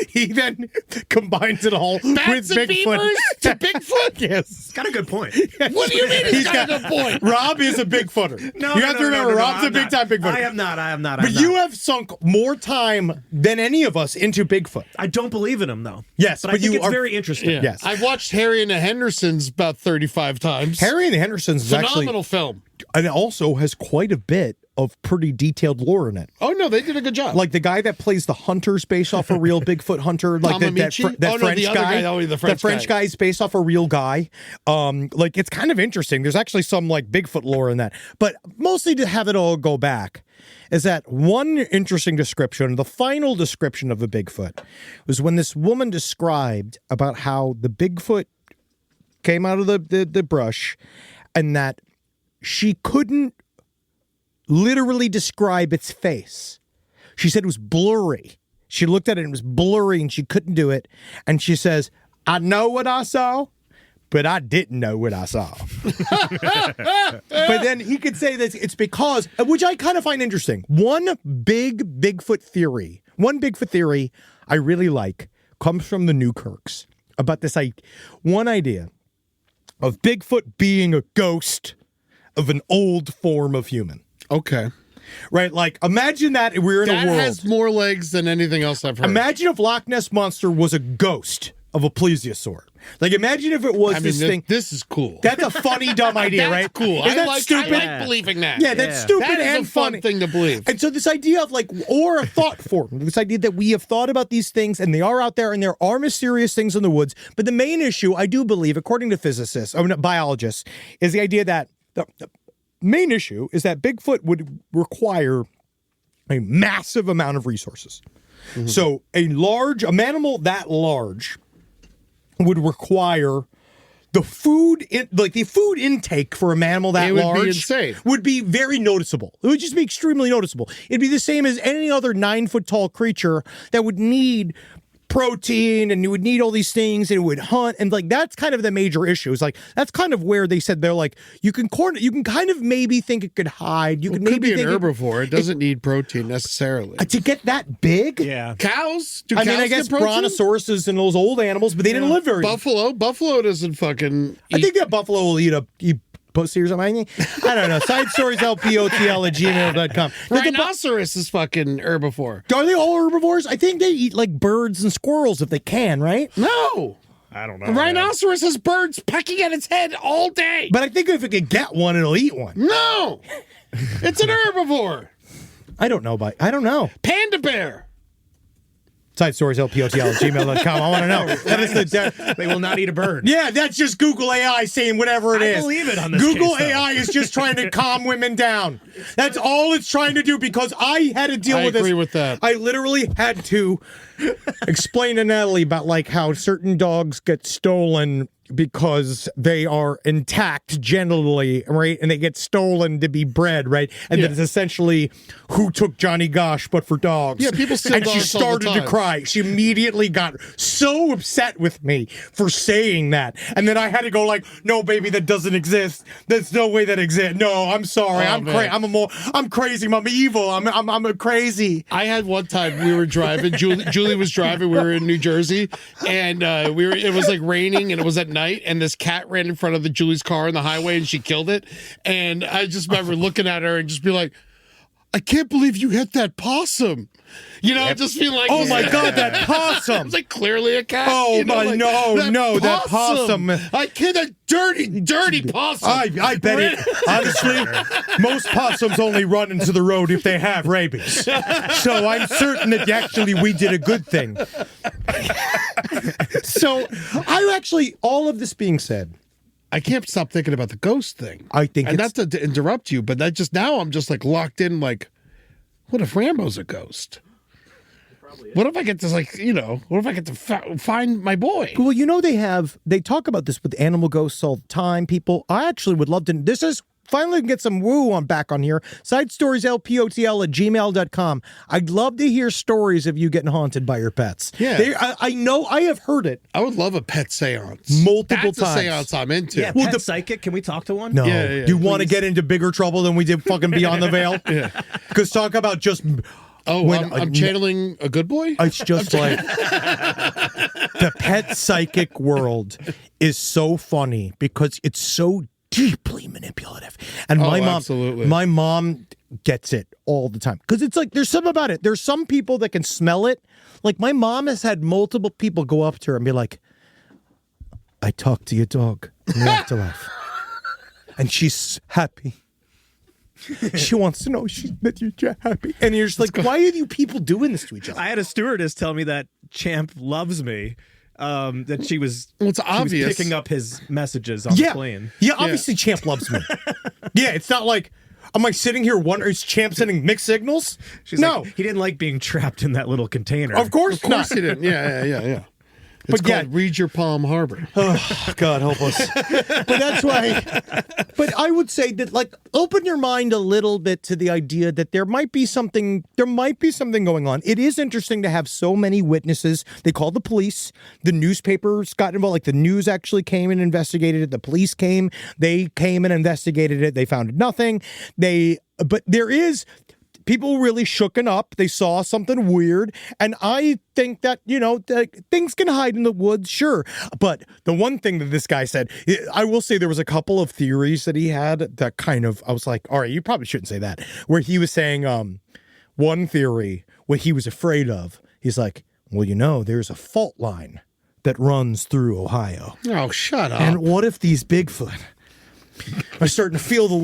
He then combines it all Bats with and Bigfoot. beavers to Bigfoot? Yes. Got a good point. What do you mean he's got a good point? Rob is a Bigfooter. You have to remember, Rob's a big-time Bigfooter. I am not. But you have sunk more time than any of us into Bigfoot. I don't believe in him, though. Yes, but but I think you it's are- very interesting. Yeah. Yes. I've watched Harry and the Hendersons about 35 times. Harry and the Hendersons is Phenomenal actually, film. and it also has quite a bit of pretty detailed lore in it. Oh, no, they did a good job. Like the guy that plays the hunter's based off a real Bigfoot hunter, like that Tamamichi? French The other guy. guy. Oh, the That French French guy. guy's based off a real guy. Like it's kind of interesting. There's actually some like Bigfoot lore in that, but mostly to have it all go back is that one interesting description, the final description of the Bigfoot, was when this woman described about how the Bigfoot came out of the brush, and that she couldn't literally describe its face. She said it was blurry. She looked at it and it was blurry and she couldn't do it. And she says, I know what I saw, but I didn't know what I saw. But then he could say that it's because, which I kind of find interesting. One Bigfoot theory I really like comes from the Newkirks about this one idea of Bigfoot being a ghost of an old form of human. Okay. Right? Like, imagine that we're in That a world. has more legs than anything else I've heard. Imagine if Loch Ness Monster was a ghost of a plesiosaur. Like, imagine if it was this thing. This is cool. That's a funny, dumb idea, That's right? cool. Isn't that stupid? I like believing that. Yeah, that's stupid That is and a fun funny. thing to believe. And so this idea of like, or a thought form, this idea that we have thought about these things and they are out there and there are mysterious things in the woods. But the main issue, I do believe, according to physicists, or biologists, is the idea that the main issue is that Bigfoot would require a massive amount of resources. Mm-hmm. So a animal that large would require the food intake for a mammal that would be large insane. would be very noticeable. It would just be extremely noticeable. It'd be the same as any other 9-foot-tall creature that would need protein and you would need all these things and it would hunt, and like that's kind of the major issue. It's like that's kind of where they said they're like you can kind of maybe think it could hide. You It can could maybe be an think herbivore. It doesn't need protein necessarily. to get that big. Yeah. Cows? Do I cows mean, I get guess protein? brontosauruses and those old animals, but they didn't live very. Buffalo doesn't fucking I think that buffalo will eat pussy or something. I don't know. Side stories LPOTL@gmail.com. Rhinoceros is fucking herbivore. Are they all herbivores? I think they eat like birds and squirrels if they can, right? No. I don't know. A rhinoceros has birds pecking at its head all day. But I think if it could get one, it'll eat one. No. It's an herbivore. I don't know. I don't know. Panda bear. SideStoriesLPOTL@gmail.com. I want to know. That is They will not eat a bird. Yeah, that's just Google AI saying whatever it is. I believe it on this Google case, though. AI is just trying to calm women down. That's all it's trying to do, because I had to deal with this. I agree with that. I literally had to explain to Natalie about like how certain dogs get stolen because they are intact generally, right? And they get stolen to be bred, right? And then it's essentially who took Johnny Gosh, but for dogs. Yeah, people steal And she dogs all the started to time. cry. She immediately got so upset with me for saying that. And then I had to go like, no, baby, that doesn't exist. There's no way that exists. No, I'm sorry. Oh, I'm crazy. I'm evil. I'm crazy. I had one time we were driving. Julie was driving. We were in New Jersey, and it was like raining, and it was at night. And this cat ran in front of Julie's car on the highway, and she killed it. And I just remember looking at her and just be like, I can't believe you hit that possum. You know, just feeling like, Oh my God, that possum! It's like clearly a cat. Oh you know, my like, that possum! I can't, a dirty possum. I bet it. Honestly, most possums only run into the road if they have rabies. So I'm certain that actually we did a good thing. So I actually, all of this being said, I can't stop thinking about the ghost thing. I think and it's- not to interrupt you, but that just now I'm just like locked in. Like, what if Rambo's a ghost? What if I get to what if I get to find my boy? well, you know, they talk about this with animal ghosts all the time. People, I actually would love to. This is finally get some woo on back on here. SideStoriesLPOTL@gmail.com. I'd love to hear stories of you getting haunted by your pets. Yeah. I know I have heard it I would love a pet seance. multiple That's times. a seance I'm into. Yeah, Well, pet the- psychic. Can we talk to one? No. Yeah, Do you want to get into bigger trouble than we did fucking Beyond the Veil? Yeah. Because talk about just. Oh, when I'm channeling a good boy? It's just like the pet psychic world is so funny because it's so deeply manipulative. And absolutely. my mom gets it all the time. Because it's like, there's something about it. There's some people that can smell it. Like my mom has had multiple people go up to her and be like, I talked to your dog in the afterlife. And she's happy. She wants to know that you're happy. And you're just like, why are you people doing this to each other? I had a stewardess tell me that Champ loves me. That she was, Well, it's she was obvious. picking up his messages on the plane. Yeah, obviously Champ loves me. Yeah, it's not like, am I sitting here wondering, is Champ sending mixed signals? She's no. like, he didn't like being trapped in that little container. Of course Of course not. he didn't. Yeah. It's But yeah. called Read Your Palm Harbor. Oh, God help us. But that's why. But I would say that, like, open your mind a little bit to the idea that there might be something going on. It is interesting to have so many witnesses. They called the police. The newspapers got involved. Like, the news actually came and investigated it. The police came. They came and investigated it. They found nothing. But there is. People really shooken up. They saw something weird. And I think that, things can hide in the woods, sure. But the one thing that this guy said, I will say there was a couple of theories that he had that kind of, I was like, all right, you probably shouldn't say that. Where he was saying one theory, what he was afraid of, he's like, well, there's a fault line that runs through Ohio. Oh, shut up. And what if these Bigfoot are starting to feel the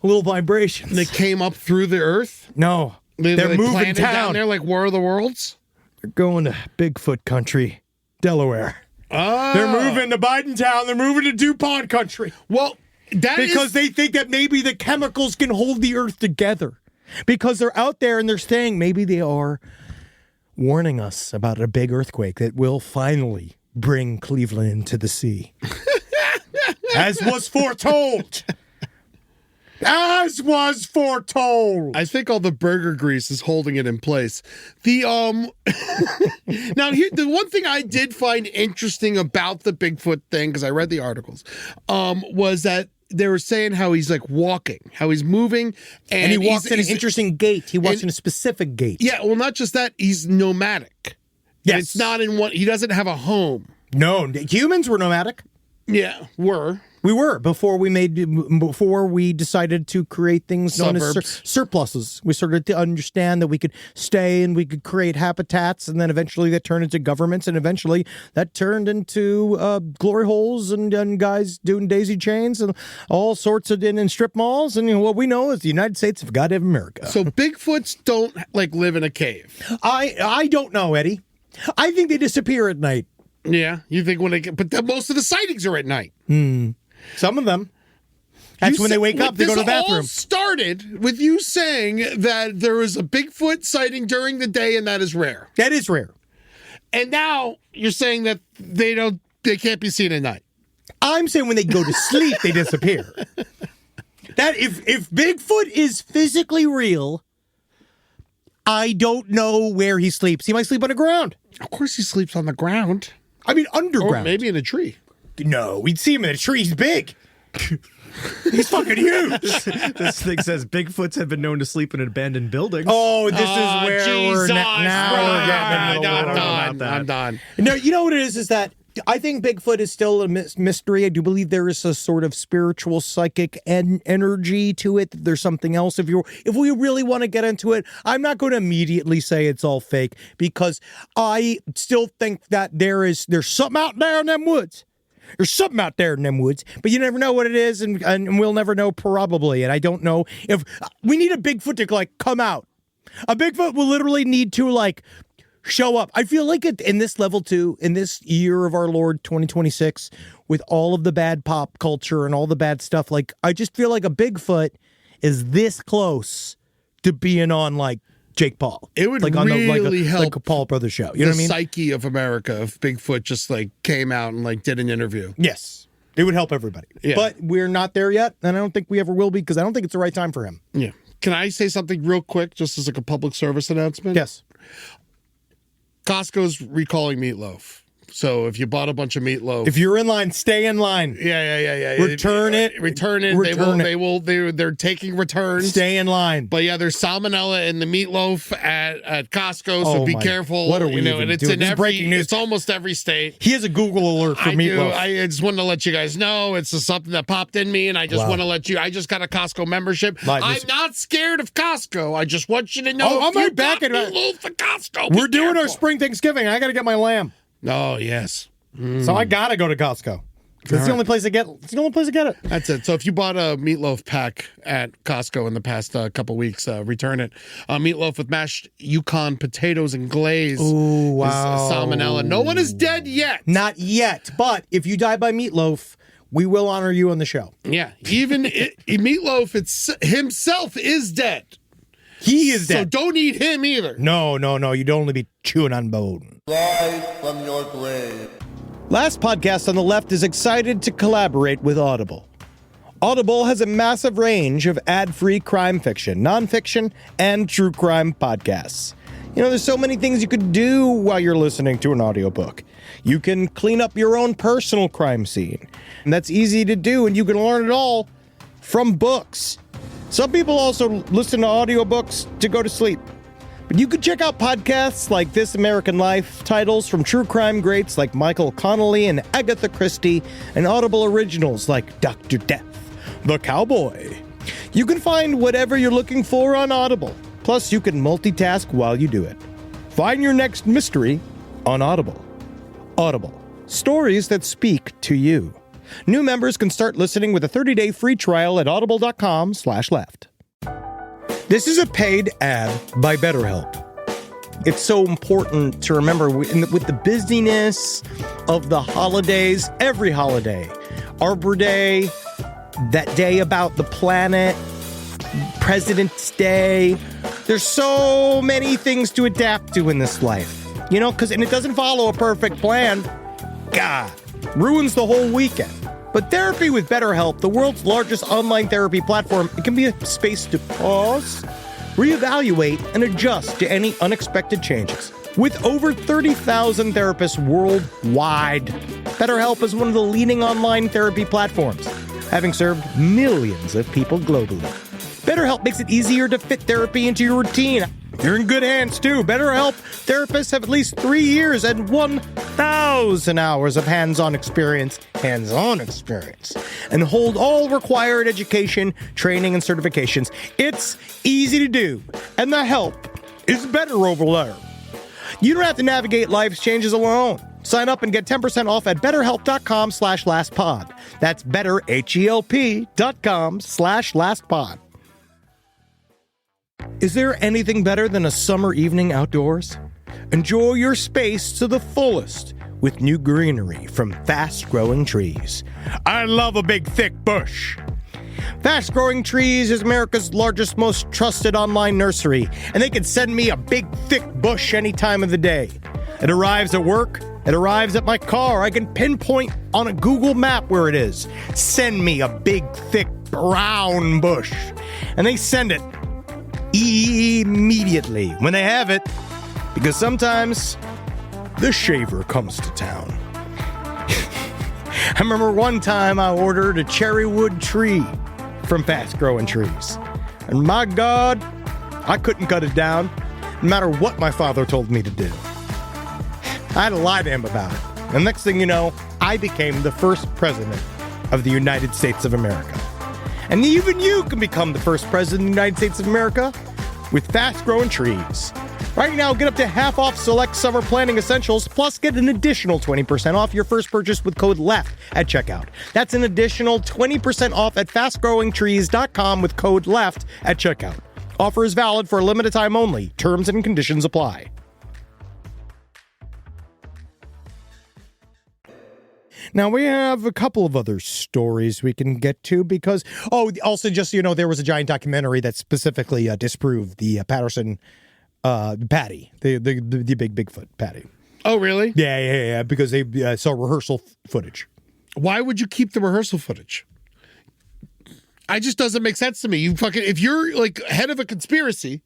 little vibrations? They came up through the earth? No, They're moving planted down down. there like War of the Worlds? They're going to Bigfoot country, Delaware. Oh. They're moving to Bidentown. They're moving to DuPont country. Well, Because they think that maybe the chemicals can hold the earth together. Because they're out there and they're saying maybe they are warning us about a big earthquake that will finally bring Cleveland into the sea. As was foretold. As was foretold. I think all the burger grease is holding it in place. The now here, the one thing I did find interesting about the Bigfoot thing, because I read the articles, was that they were saying how he's like walking, how he's moving, And he walks in an he's- interesting gait. He walks and- in a specific gait. Yeah, well, not just that, he's nomadic. Yes. It's not in one. He doesn't have a home. No, humans were nomadic. Yeah, were. We were before we decided to create things known as Suburbs. surpluses. We started to understand that we could stay and we could create habitats, and then eventually that turned into governments, and eventually that turned into glory holes and guys doing daisy chains and all sorts of in strip malls. And what we know is the United States of goddamn America. So Bigfoots don't like live in a cave. I don't know, Eddie. I think they disappear at night. Yeah, you think when they get, but most of the sightings are at night. Some of them. That's when they wake up, they go to the bathroom. This all started with you saying that there was a Bigfoot sighting during the day, and that is rare. That is rare. And now you're saying that they can't be seen at night. I'm saying when they go to sleep, they disappear. That if Bigfoot is physically real, I don't know where he sleeps. He might sleep on the ground. Of course he sleeps on the ground. I mean, underground. Or maybe in a tree. No, we'd see him in a tree. He's big. He's fucking huge. This thing says Bigfoots have been known to sleep in abandoned buildings. Oh, this is where we're Jesus now we're getting a little I'm done. No, you know what it is that I think Bigfoot is still a mystery. I do believe there is a sort of spiritual, psychic energy to it. There's something else. If we really want to get into it, I'm not going to immediately say it's all fake, because I still think that there's something out there in them woods. There's something out there in them woods, but you never know what it is, and we'll never know probably. And I don't know if we need a Bigfoot to like come out. A Bigfoot will literally need to like show up. I feel like in this level too, in this year of our Lord 2026, with all of the bad pop culture and all the bad stuff, like I just feel like a Bigfoot is this close to being on like Jake Paul. It would like really help like a Paul Brothers show. You know what I mean? The psyche of America if Bigfoot just like came out and like did an interview. Yes. It would help everybody. Yeah. But we're not there yet, and I don't think we ever will be, because I don't think it's the right time for him. Yeah. Can I say something real quick, just as like a public service announcement? Yes. Costco's recalling meatloaf. So if you bought a bunch of meatloaf, If you're in line, stay in line. yeah. Return it. Return it. They're taking returns. Stay in line. But yeah, there's salmonella in the meatloaf at Costco, so Oh be my- careful. what are we even and it's doing? in This is every breaking news. It's almost every state. He has a Google alert for meatloaf. I just wanted to let you guys know it's just something that popped in me, and I just Wow. want to let you. I just got a Costco membership. Like I'm this- not scared of Costco. I just want you to know. Oh, I'm if you right back got at- meatloaf at Costco. We're be doing our careful. spring Thanksgiving. I got to get my lamb. Oh yes. So I got to go to Costco. It's the only place I get. It's the only place I get it. That's it. So if you bought a meatloaf pack at Costco in the past couple weeks, return it. Meatloaf with mashed Yukon potatoes and glaze. Ooh, wow. Is salmonella. No one is dead yet. Not yet, but if you die by meatloaf, we will honor you on the show. Yeah. Even Meatloaf himself is dead. He is So dead. don't eat him either. No. You'd only be chewing on bone. Rise from your grave. Last Podcast on the Left is excited to collaborate with Audible. Audible has a massive range of ad-free crime fiction, nonfiction, and true crime podcasts. You know, there's so many things you could do while you're listening to an audiobook. You can clean up your own personal crime scene. And that's easy to do, and you can learn it all from books. Some people also listen to audiobooks to go to sleep. But you could check out podcasts like This American Life, titles from true crime greats like Michael Connelly and Agatha Christie, and Audible originals like Dr. Death, The Cowboy. You can find whatever you're looking for on Audible. Plus, you can multitask while you do it. Find your next mystery on Audible. Audible. Stories that speak to you. New members can start listening with a 30-day free trial at audible.com/left. This is a paid ad by BetterHelp. It's so important to remember with the busyness of the holidays, every holiday, Arbor Day, that day about the planet, President's Day. There's so many things to adapt to in this life, you know, and it doesn't follow a perfect plan. God, ruins the whole weekend. But therapy with BetterHelp, the world's largest online therapy platform, it can be a space to pause, reevaluate, and adjust to any unexpected changes. With over 30,000 therapists worldwide, BetterHelp is one of the leading online therapy platforms, having served millions of people globally. BetterHelp makes it easier to fit therapy into your routine. You're in good hands, too. BetterHelp therapists have at least 3 years and 1,000 hours of hands-on experience, and hold all required education, training, and certifications. It's easy to do, and the help is better over there. You don't have to navigate life's changes alone. Sign up and get 10% off at betterhelp.com/lastpod. That's betterhelp.com/lastpod. Is there anything better than a summer evening outdoors? Enjoy your space to the fullest with new greenery from Fast Growing Trees. I love a big, thick bush. Fast Growing Trees is America's largest, most trusted online nursery, and they can send me a big, thick bush any time of the day. It arrives at work. It arrives at my car. I can pinpoint on a Google map where it is. Send me a big, thick, brown bush. And they send it immediately when they have it, because sometimes the shaver comes to town. I remember one time I ordered a cherry wood tree from Fast Growing Trees, and my God, I couldn't cut it down no matter what my father told me to do. I had to lie to him about it, and next thing you know, I became the first president of the United States of America. And even you can become the first president of the United States of America with Fast Growing Trees. Right now, get up to half off select summer planting essentials, plus get an additional 20% off your first purchase with code LEFT at checkout. That's an additional 20% off at fastgrowingtrees.com with code LEFT at checkout. Offer is valid for a limited time only. Terms and conditions apply. Now, we have a couple of other stories we can get to because, also just so you know, there was a giant documentary that specifically disproved the Patterson patty, the big Bigfoot patty. Oh, really? Yeah, because they saw rehearsal footage. Why would you keep the rehearsal footage? I just doesn't make sense to me. If you're like head of a conspiracy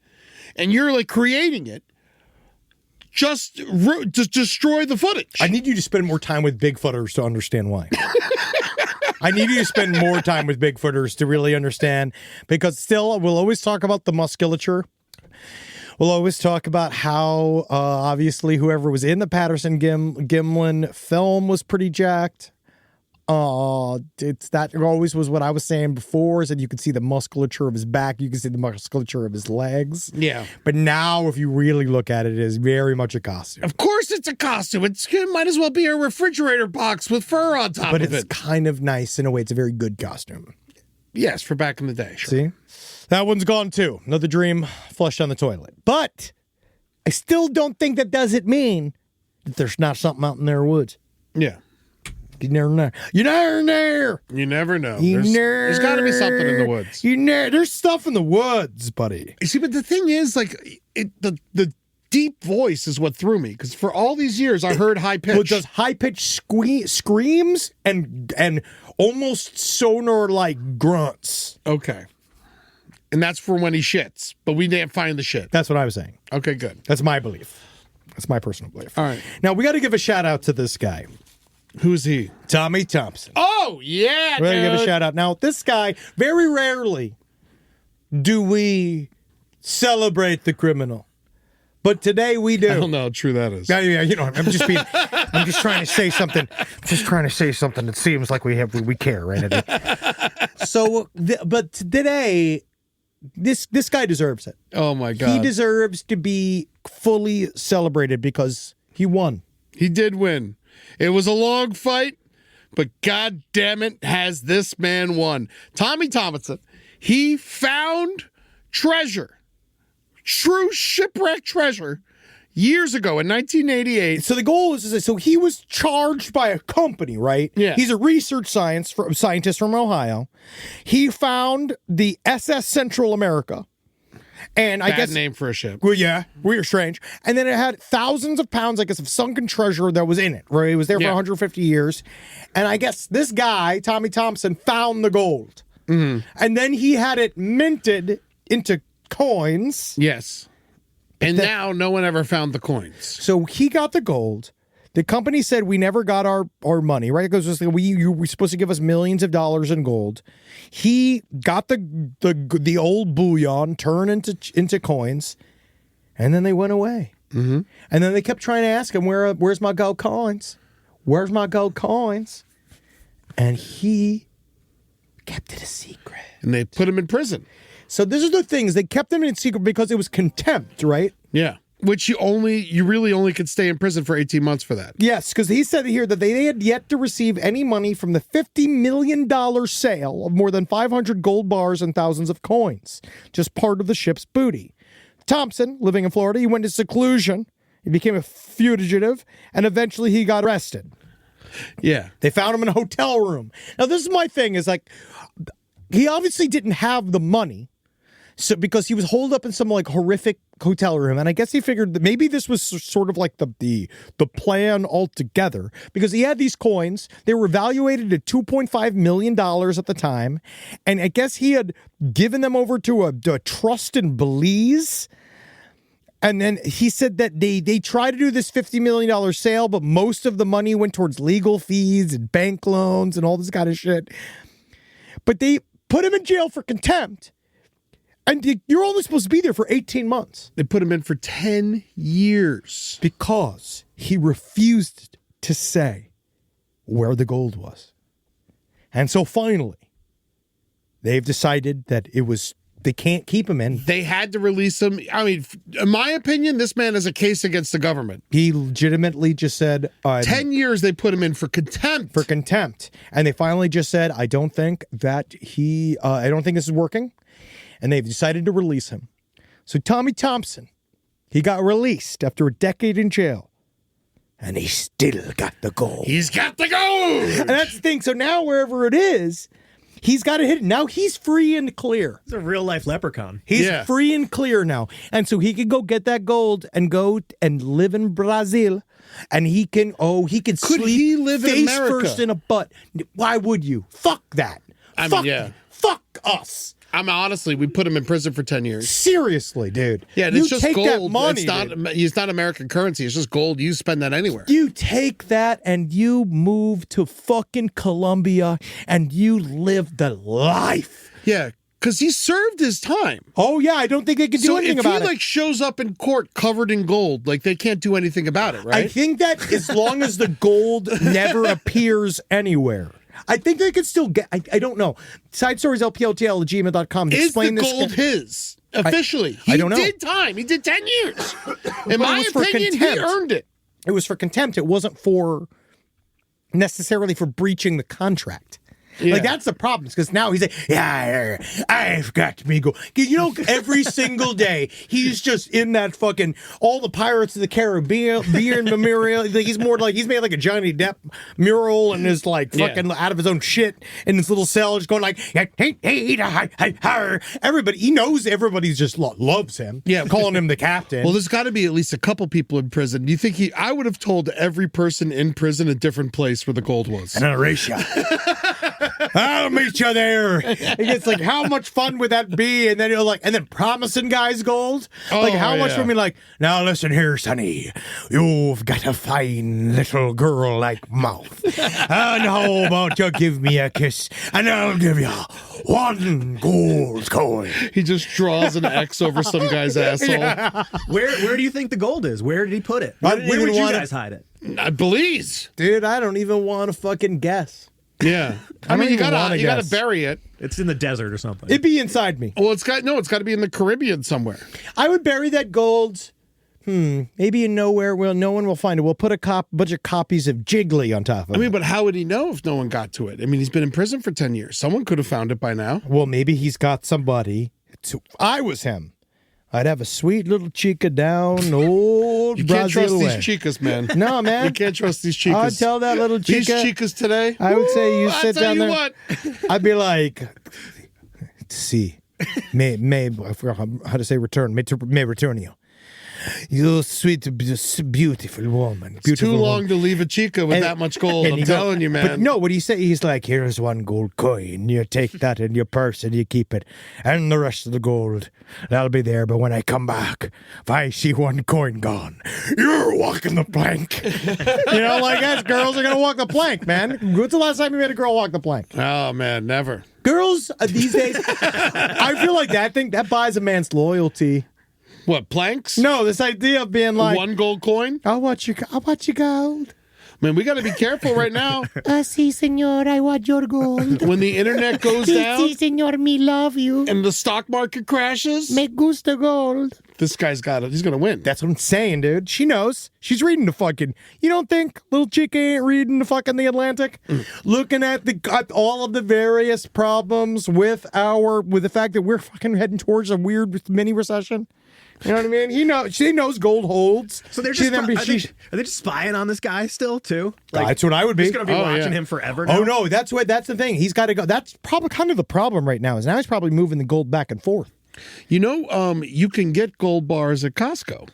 and you're like creating it, just destroy the footage. I need you to spend more time with Bigfooters to understand why. I need you to spend more time with Bigfooters to really understand, because still, we'll always talk about the musculature. We'll always talk about how, obviously, whoever was in the Patterson Gimlin film was pretty jacked. That always was what I was saying before, is that you could see the musculature of his back, you can see the musculature of his legs. Yeah. But now, if you really look at it, it is very much a costume. Of course it's a costume. It might as well be a refrigerator box with fur on top of it. But it's kind of nice in a way. It's a very good costume. Yes, for back in the day. Sure. See? That one's gone too. Another dream flushed down the toilet. But I still don't think that doesn't mean that there's not something out in their woods. Yeah. You never know. You never know. You never know. There's got to be something in the woods. There's stuff in the woods, buddy. You see, but the thing is, like, the deep voice is what threw me, because for all these years I heard high pitch. Well, just high pitched screams and almost sonar like grunts. Okay. And that's for when he shits, but we didn't find the shit. That's what I was saying. Okay, good. That's my belief. That's my personal belief. All right. Now, we got to give a shout out to this guy. Who's he? Tommy Thompson. Oh, yeah, We're going to give a shout out. Now, this guy, very rarely do we celebrate the criminal. But today we do. I don't know how true that is. Yeah, you know, I'm just trying to say something. Just trying to say something that seems like we care, right? So, but today, this guy deserves it. Oh my God. He deserves to be fully celebrated because he won. He did win. It was a long fight, but God damn it, has this man won. Tommy Thompson, he found treasure, true shipwreck treasure, years ago in 1988. So the goal is, so he was charged by a company, right? Yeah. He's a research scientist from Ohio. He found the SS Central America. And I guess name for a ship. Well, yeah, weird, strange. And then it had thousands of pounds, I guess, of sunken treasure that was in it, right? It was there for 150 years. And I guess this guy, Tommy Thompson, found the gold. Mm-hmm. And then he had it minted into coins. Yes. And now no one ever found the coins. So he got the gold. The company said we never got our money, right? Because you were supposed to give us millions of dollars in gold. He got the old bullion turned into coins. And then they went away. Mm-hmm. And then they kept trying to ask him, where's my gold coins? Where's my gold coins? And he kept it a secret. And they put him in prison. So this is the things. They kept him in secret because it was contempt, right? Yeah. Which you really only could stay in prison for 18 months for that. Yes, because he said here that they had yet to receive any money from the $50 million sale of more than 500 gold bars and thousands of coins, just part of the ship's booty. Thompson, living in Florida, he went into seclusion. He became a fugitive, and eventually he got arrested. Yeah. They found him in a hotel room. Now, this is my thing, is like, he obviously didn't have the money. So because he was holed up in some like horrific hotel room, and I guess he figured that maybe this was sort of like the plan altogether, because he had these coins. They were evaluated at $2.5 million at the time, and I guess he had given them over to a trust in Belize. And then he said that they tried to do this $50 million sale, but most of the money went towards legal fees and bank loans and all this kind of shit. But they put him in jail for contempt. And you're only supposed to be there for 18 months. They put him in for 10 years. Because he refused to say where the gold was. And so finally, they've decided that they can't keep him in. They had to release him. I mean, in my opinion, this man has a case against the government. He legitimately just said... 10 years they put him in for contempt. For contempt. And they finally just said, I don't think this is working. And they've decided to release him. So Tommy Thompson, he got released after a decade in jail. And he still got the gold. He's got the gold! And that's the thing. So now wherever it is, he's got it hidden. Now he's free and clear. It's a real-life leprechaun. He's free and clear now. And so he could go get that gold and go and live in Brazil. And he can Could sleep he live in face America? first in a butt. Why would you? Fuck that. Fuck us. Honestly, we put him in prison for 10 years. Seriously, dude. Yeah, and you it's just take gold. That money, it's not American currency. It's just gold. You spend that anywhere. You take that and you move to fucking Colombia and you live the life. Yeah, because he served his time. Oh, yeah, I don't think they can do anything about it. So if he shows up in court covered in gold, they can't do anything about it, right? I think that as long as the gold never appears anywhere. I think they could still get... I don't know. Side stories, lpltl@gmail.com. Is the gold his? Officially. I don't know. He did time. He did 10 years. In my opinion, he earned it. It was for contempt. It wasn't necessarily for breaching the contract. Yeah. That's the problem, because now he's like, yeah, I've got me go. Every single day he's just in that fucking all the Pirates of the Caribbean memorial. He's more like he's made like a Johnny Depp mural and is fucking out of his own shit in this little cell, just going like, everybody. He knows everybody's just loves him. Yeah, calling him the captain. Well, there's got to be at least a couple people in prison. Do you think I would have told every person in prison a different place where the gold was? And I'll erase you. I'll meet you there. It's like, how much fun would that be? And then and then promising guys gold. How much for me? Now listen here, sonny. You've got a fine little girl-like mouth. And how about you give me a kiss, and I'll give you one gold coin. He just draws an X over some guy's asshole. Yeah. Where do you think the gold is? Where did he put it? Where would you guys hide it? Belize. Dude, I don't even want to fucking guess. Yeah. I mean, you gotta bury it. It's in the desert or something. It'd be inside me. Well, it's got to be in the Caribbean somewhere. I would bury that gold. Maybe in nowhere. Well, no one will find it. We'll put a bunch of copies of Jiggly on top of it. I mean, but how would he know if no one got to it? I mean, he's been in prison for 10 years. Someone could have found it by now. Well, maybe he's got somebody. I was him. I'd have a sweet little chica down old You Brazil can't trust way. these chicas, man. No, man. You can't trust these chicas. I'd tell that little chica. These chicas today. I would say you sit down there. What? I'd be like, see, may I forgot how to say return. May return you. You sweet, beautiful woman. It's too long to leave a chica with that much gold. I'm telling you, man. But no, what do you say? He's like, here's one gold coin. You take that in your purse and you keep it. And the rest of the gold, that'll be there. But when I come back, if I see one coin gone, you're walking the plank. Us girls are going to walk the plank, man. When's the last time you made a girl walk the plank? Oh, man, never. Girls these days, I feel like that buys a man's loyalty. What, planks? No, this idea of being like, one gold coin? I want your gold. Man, we got to be careful right now. Si, senor, I want your gold. When the internet goes down Si, senor, me love you. and the stock market crashes, Me gusta gold. this guy's got it. He's going to win. That's what I'm saying, dude. She knows. She's reading the fucking. You don't think little chick ain't reading the fucking The Atlantic, looking at at all of the various problems with the fact that we're fucking heading towards a weird mini recession. You know what I mean? She knows gold holds. So they're just are they just spying on this guy still too? Like, that's what I would be. He's gonna be watching him forever now? Oh no, that's the thing. He's got to go. That's probably kind of the problem right now. Is now he's probably moving the gold back and forth. You know, you can get gold bars at Costco.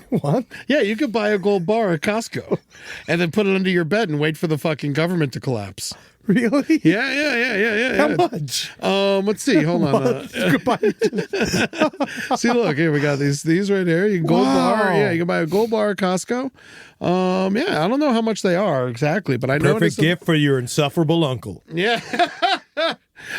What? Yeah, you could buy a gold bar at Costco and then put it under your bed and wait for the fucking government to collapse. Really? Yeah. How much? Let's see. Hold on. See, look here. We got these right here. You can gold bar. Yeah, you can buy a gold bar at Costco. Yeah, I don't know how much they are exactly, but I know Perfect gift for your insufferable uncle. Yeah.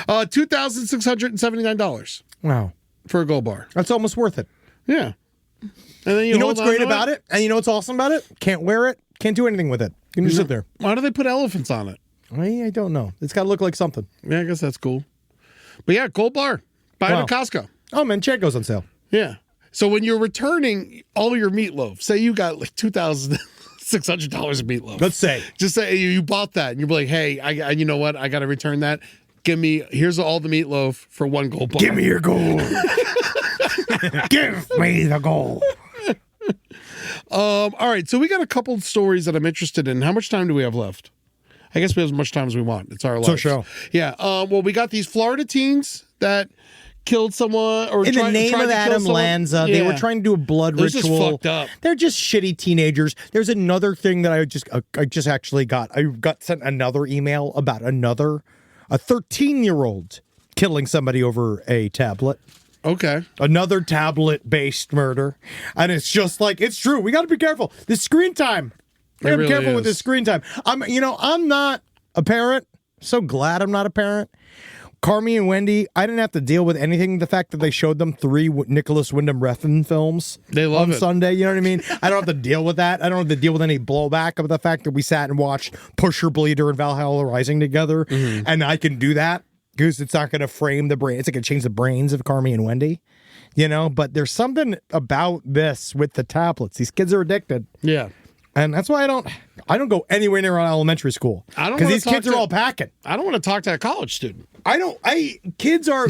$2,679. Wow, for a gold bar. That's almost worth it. Yeah. And then you know what's great about it? And you know what's awesome about it? Can't wear it. Can't do anything with it. You can just sit there. Why do they put elephants on it? I don't know. It's got to look like something. Yeah, I guess that's cool. But yeah, gold bar. Buy it at Costco. Oh, man, Manchego's on sale. Yeah. So when you're returning all your meatloaf, say you got like $2,600 of meatloaf. Let's say. Just say you bought that and you're like, hey, I you know what? I got to return that. Here's all the meatloaf for one gold bar. Give me your gold. Give me the gold. All right. So we got a couple of stories that I'm interested in. How much time do we have left? I guess we have as much time as we want. It's our lives. So show. Yeah. Well, we got these Florida teens that killed someone or in the name of Adam Lanza. They were trying to do a blood ritual. Just fucked up. They're just shitty teenagers. There's another thing that I just actually got. I got sent another email about a 13-year-old killing somebody over a tablet. Okay. Another tablet-based murder. And it's just like, it's true. We got to be careful. The screen time. We got to be careful with the screen time. I'm not a parent. So glad I'm not a parent. Carmi and Wendy, I didn't have to deal with anything. The fact that they showed them 3 Nicholas Winding Refn films on Sunday, you know what I mean? I don't have to deal with that. I don't have to deal with any blowback of the fact that we sat and watched Pusher Bleeder and Valhalla Rising together. Mm-hmm. And I can do that because it's not going to frame the brain. It's not going to change the brains of Carmi and Wendy, But there's something about this with the tablets. These kids are addicted. Yeah. And that's why I don't go anywhere near elementary school. Because these kids are all packing. I don't want to talk to a college student. These kids are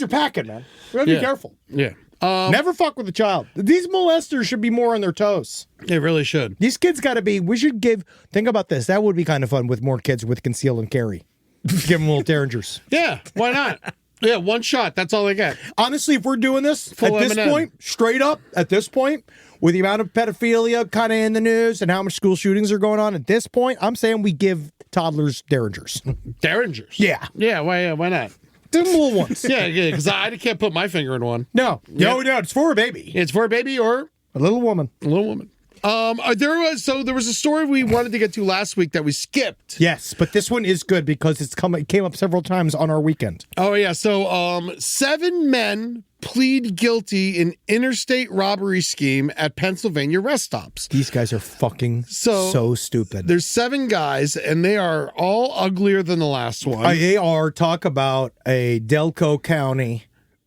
packing, man. We gotta be careful. Yeah. Never fuck with a child. These molesters should be more on their toes. They really should. These kids gotta be, think about this. That would be kind of fun with more kids with conceal and carry. Give them little derringers. Yeah, why not? Yeah, one shot. That's all they get. Honestly, if we're doing this, Full at this M&M. point, straight up, at this point, with the amount of pedophilia kind of in the news and how much school shootings are going on, at this point, I'm saying we give toddlers derringers. Derringers? Yeah. Yeah, why not? The little ones. Yeah, because I can't put my finger in one. No, it's for a baby. It's for a baby or a little woman. A little woman. There was a story we wanted to get to last week that we skipped. Yes, but this one is good because it came up several times on our weekend. Oh yeah, so 7 men plead guilty in interstate robbery scheme at Pennsylvania rest stops. These guys are fucking so stupid. There's 7 guys, and they are all uglier than the last one. They are, talk about a Delco County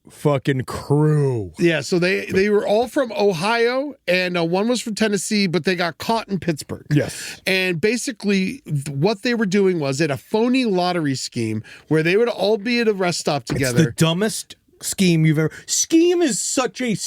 fucking crew. Yeah, so they were all from Ohio, and one was from Tennessee, but they got caught in Pittsburgh. Yes. And basically, what they were doing was at a phony lottery scheme where they would all be at a rest stop together. It's the dumbest scheme you've ever. Scheme is such a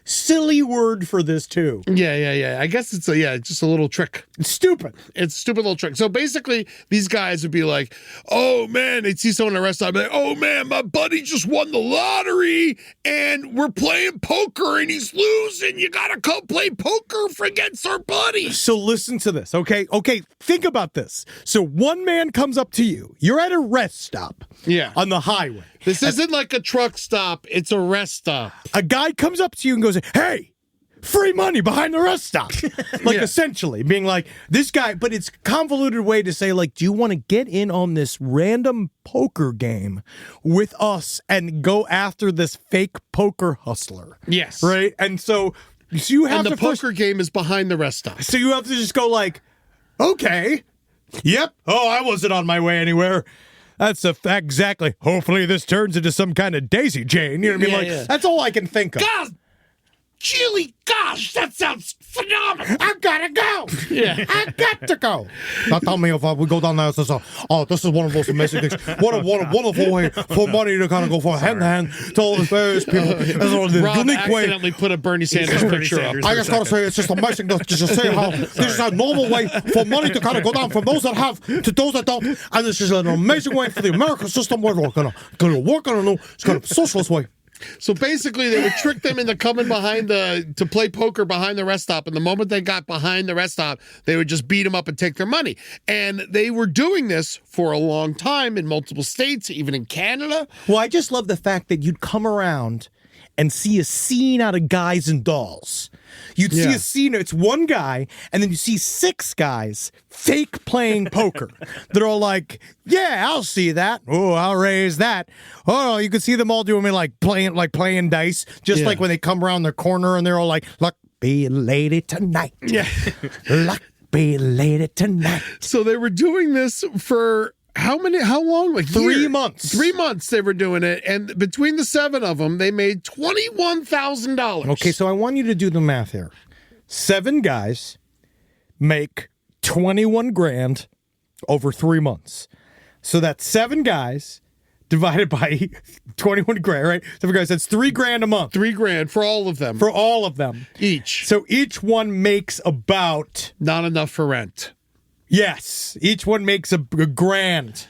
silly word for this too. Yeah. I guess it's just a little trick. It's stupid. It's a stupid little trick. So basically, these guys would be like, "Oh man," they'd see someone at a rest stop, like, "Oh man, my buddy just won the lottery, and we're playing poker, and he's losing. You gotta come play poker against our buddy." So listen to this, okay? Okay, think about this. So one man comes up to you. You're at a rest stop. Yeah. On the highway. This isn't like a truck stop. It's a rest stop. A guy comes up to you and goes, "Hey, free money behind the rest stop. Like, essentially being like, this guy, but it's a convoluted way to say, like, do you want to get in on this random poker game with us and go after this fake poker hustler? Yes. Right? And so you have And the to poker game is behind the rest stop. So you have to just go like, okay, yep. Oh, I wasn't on my way anywhere. That's exactly. Hopefully this turns into some kind of daisy chain. You know what I mean? Like, that's all I can think of. God, Chili, gosh, that sounds phenomenal. I gotta go. Yeah. I got to go. Now tell me if we go down there. This is one of those amazing things. What a wonderful way for money to kind of go from hand to hand to all the various people. It's a Rob unique way. accidentally put a Bernie Sanders picture up. I just gotta say, it's just amazing to just say how this is a normal way for money to kind of go down from those that have to those that don't, and this is an amazing way for the American system where we're gonna work on a new, it's kind of socialist way. So basically, they would trick them into coming to play poker behind the rest stop. And the moment they got behind the rest stop, they would just beat them up and take their money. And they were doing this for a long time in multiple states, even in Canada. Well, I just love the fact that you'd come around and see a scene out of Guys and Dolls. You'd see a scene, it's one guy, and then you see 6 guys fake playing poker. They're all like, yeah, I'll see that. Oh, I'll raise that. Oh, you can see them all doing like playing dice, just like when they come around their corner and they're all like, luck be lady tonight. Yeah. Luck be lady tonight. So they were doing this for how long? Like 3 months. 3 months they were doing it. And between the 7 of them, they made $21,000. Okay, so I want you to do the math here. 7 guys make 21 grand over 3 months. So that's 7 guys divided by 21 grand, right? 7 guys, that's $3,000 a month. $3,000 for all of them. For all of them. Each. So each one makes about... Not enough for rent. Yes, each one makes a grand.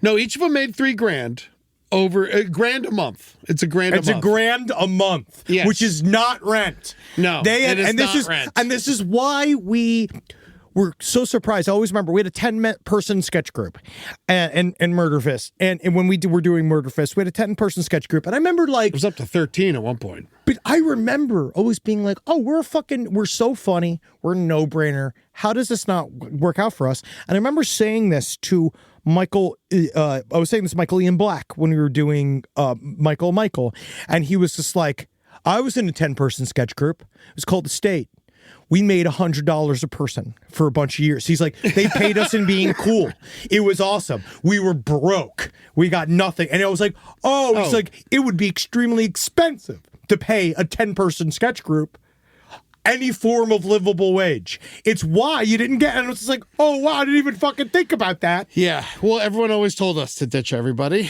No, each of them made $3,000 over $1,000 a month. It's $1,000 a month. It's $1,000 a month, yes. which is not rent. No, it is not rent. And this is why we were so surprised. I always remember we had a 10-person sketch group and Murder Fist. And when we were doing Murder Fist, we had a 10-person sketch group. And I remember like... It was up to 13 at one point. But I remember always being like, oh, we're so funny. We're a no-brainer. How does this not work out for us? And I remember saying this to Michael. I was saying this to Michael Ian Black when we were doing Michael. And he was just like, I was in a 10-person sketch group. It was called The State. We made $100 a person for a bunch of years. He's like, they paid us in being cool. It was awesome. We were broke. We got nothing. And I was like, he's like, it would be extremely expensive to pay a 10-person sketch group any form of livable wage. It's why you didn't get, and it was just like, oh, wow, I didn't even fucking think about that. Yeah. Well, everyone always told us to ditch everybody.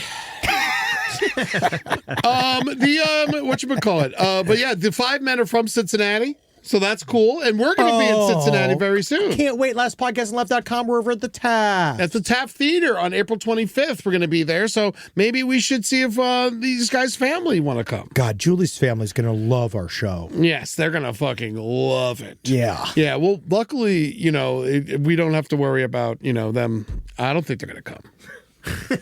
Whatchamacallit? But yeah, the 5 men are from Cincinnati. So that's cool. And we're going to be in Cincinnati very soon. Can't wait. LastPodcastandLeft.com. We're over at the Taft. At the Taft Theater on April 25th. We're going to be there. So maybe we should see if these guys' family want to come. God, Julie's family's going to love our show. Yes, they're going to fucking love it. Yeah. Yeah, well, luckily, we don't have to worry about, them. I don't think they're going to come.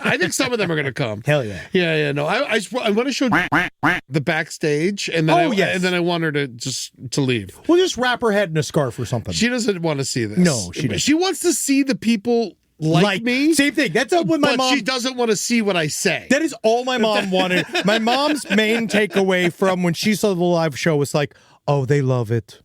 I think some of them are going to come. Hell yeah. Yeah, no. I want to show the backstage, and then and then I want her to leave. We'll just wrap her head in a scarf or something. She doesn't want to see this. No, she doesn't. She wants to see the people like me. Same thing. That's what my mom. But she doesn't want to see what I say. That is all my mom wanted. My mom's main takeaway from when she saw the live show was like, oh, they love it.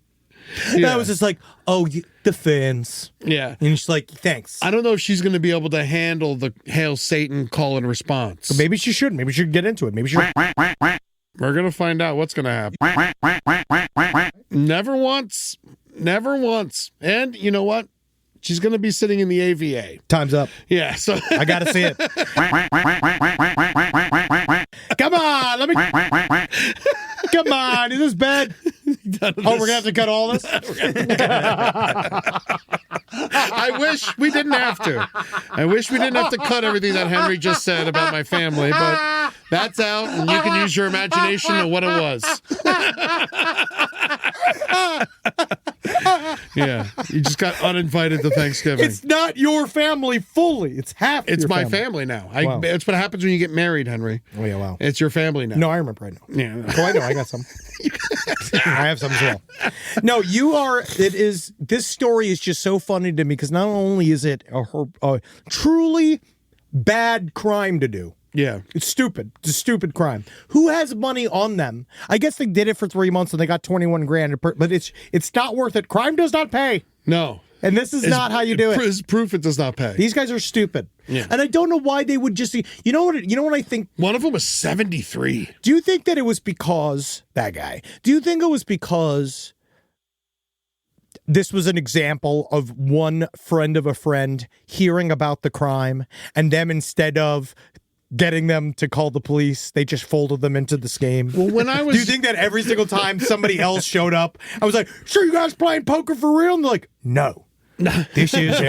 And I was just like, oh, the fans. Yeah. And she's like, thanks. I don't know if she's going to be able to handle the Hail Satan call and response. But maybe she should. Maybe she should get into it. Maybe she should. We're going to find out what's going to happen. Never once. Never once. And you know what? She's going to be sitting in the AVA. Time's up. Yeah, so I got to see it. Come on, let me. Come on, is this bad? Oh, we're gonna have to cut all this. I wish we didn't have to. I wish we didn't have to cut everything that Henry just said about my family, but that's out, and you can use your imagination of what it was. Yeah, you just got uninvited to Thanksgiving. It's not your family fully. It's half. It's your my family now. Wow. It's what happens when you get married, Henry. Oh yeah, wow. It's your family now. No, I remember right now. Yeah. Oh, I know. I got some. I have some as well. No, you are. It is. This story is just so funny to me because not only is it a truly bad crime to do. Yeah. It's stupid. It's a stupid crime. Who has money on them? I guess they did it for 3 months and they got 21 grand. But it's not worth it. Crime does not pay. No. And this is not how you do it. It's proof it does not pay. These guys are stupid. Yeah. And I don't know why they would just. You know what I think? One of them was 73. Do you think that it was because that guy? Do you think it was because this was an example of one friend of a friend hearing about the crime and them, instead of getting them to call the police, they just folded them into this game? Well, when I was... Do you think that every single time somebody else showed up, I was like, "Sure, you guys playing poker for real?" And they're like, "No. This is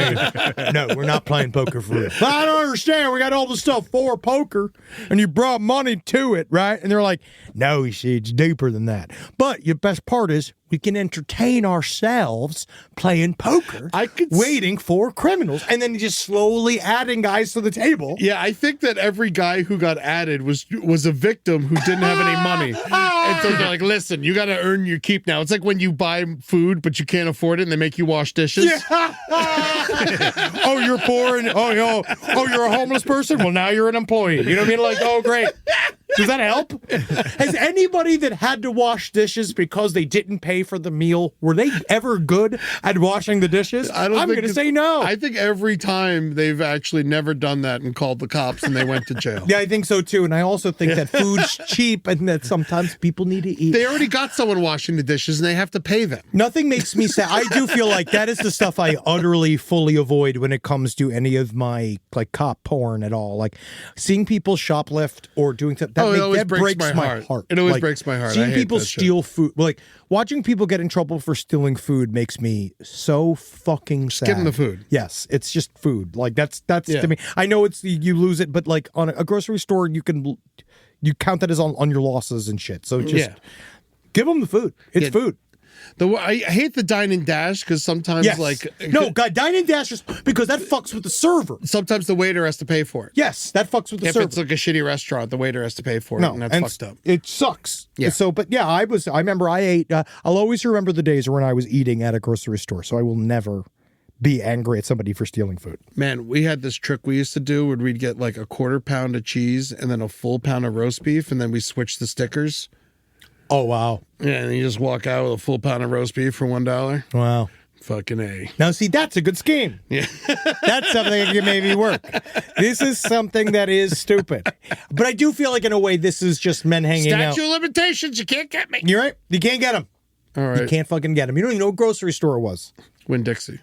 no, we're not playing poker for real." "I don't understand. We got all the stuff for poker, and you brought money to it, right?" And they're like, "No, you see, it's deeper than that. But your best part is we can entertain ourselves playing poker, waiting for criminals, and then just slowly adding guys to the table." Yeah, I think that every guy who got added was a victim who didn't have any money. And so they're like, "Listen, you got to earn your keep now." It's like when you buy food, but you can't afford it, and they make you wash dishes. Yeah. Oh, you're poor, and you're a homeless person? Well, now you're an employee. You know what I mean? Like, oh, great. Does that help? Has anybody that had to wash dishes because they didn't pay for the meal, were they ever good at washing the dishes? I'm going to say no. I think every time they've actually never done that and called the cops and they went to jail. Yeah, I think so too. And I also think that food's cheap and that sometimes people need to eat. They already got someone washing the dishes and they have to pay them. Nothing makes me sad. I do feel like that is the stuff I utterly, fully avoid when it comes to any of my cop porn at all. Like seeing people shoplift or doing something. That breaks my heart. It always breaks my heart. Seeing people steal food, like watching people get in trouble for stealing food, makes me so fucking sad. Give them the food. Yes, it's just food. Like that's to me. I know it's you lose it, but like on a grocery store, you count that as on your losses and shit. So just give them the food. It's food. I hate the dine and dash because sometimes dine and dash is because that fucks with the server. Sometimes the waiter has to pay for it. Yes, that fucks with the server. If it's like a shitty restaurant, the waiter has to pay for it, and that's fucked up. It sucks. Yeah. So, but yeah, I remember I ate. I'll always remember the days when I was eating at a grocery store. So I will never be angry at somebody for stealing food. Man, we had this trick we used to do where we'd get like a 1/4 pound of cheese and then a full pound of roast beef, and then we switch the stickers. Oh, wow. Yeah, and you just walk out with a full pound of roast beef for $1. Wow. Fucking A. Now, see, that's a good scheme. Yeah. That's something that can maybe work. This is something that is stupid. But I do feel like, in a way, this is just men hanging out. Statute of limitations, you can't get me. You're right. You can't get them. All right. You can't fucking get them. You don't even know what grocery store it was. Winn-Dixie.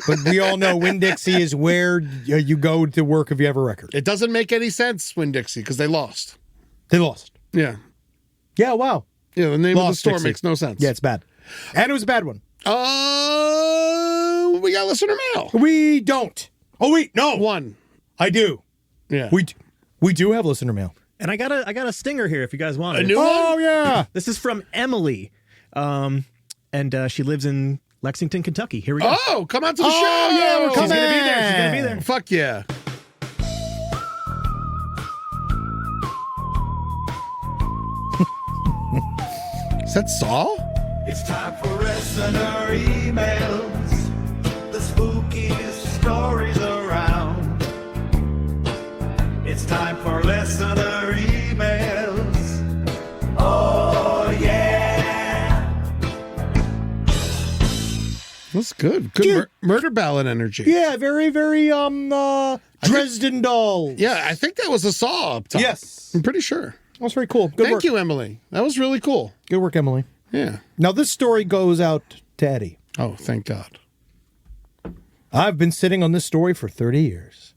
But we all know Winn-Dixie is where you go to work if you have a record. It doesn't make any sense, Winn-Dixie, because they lost. They lost. Yeah. Yeah, wow. Yeah, the name of the store Dixie. makes no sense. Yeah, it's bad. And it was a bad one. We got listener mail. We don't. Oh, wait, no. One. I do. Yeah. We do have listener mail. And I got a stinger here if you guys want it. A new one? Oh, yeah. This is from Emily. And she lives in Lexington, Kentucky. Here we go. Oh, come out to the show. Yeah, we're coming. She's going to be there. She's going to be there. Fuck yeah. Is that Saul? It's time for listener emails. The spookiest stories around. It's time for listener emails. Oh, yeah. That's good. Good murder ballad energy. Yeah, very, very, Dresden doll. Yeah, I think that was a Saul up top. Yes. I'm pretty sure. That was very cool. Good Thank work. you, Emily. That was really cool. Good work, Emily. Yeah. Now, this story goes out to Eddie. Oh, thank God. I've been sitting on this story for 30 years.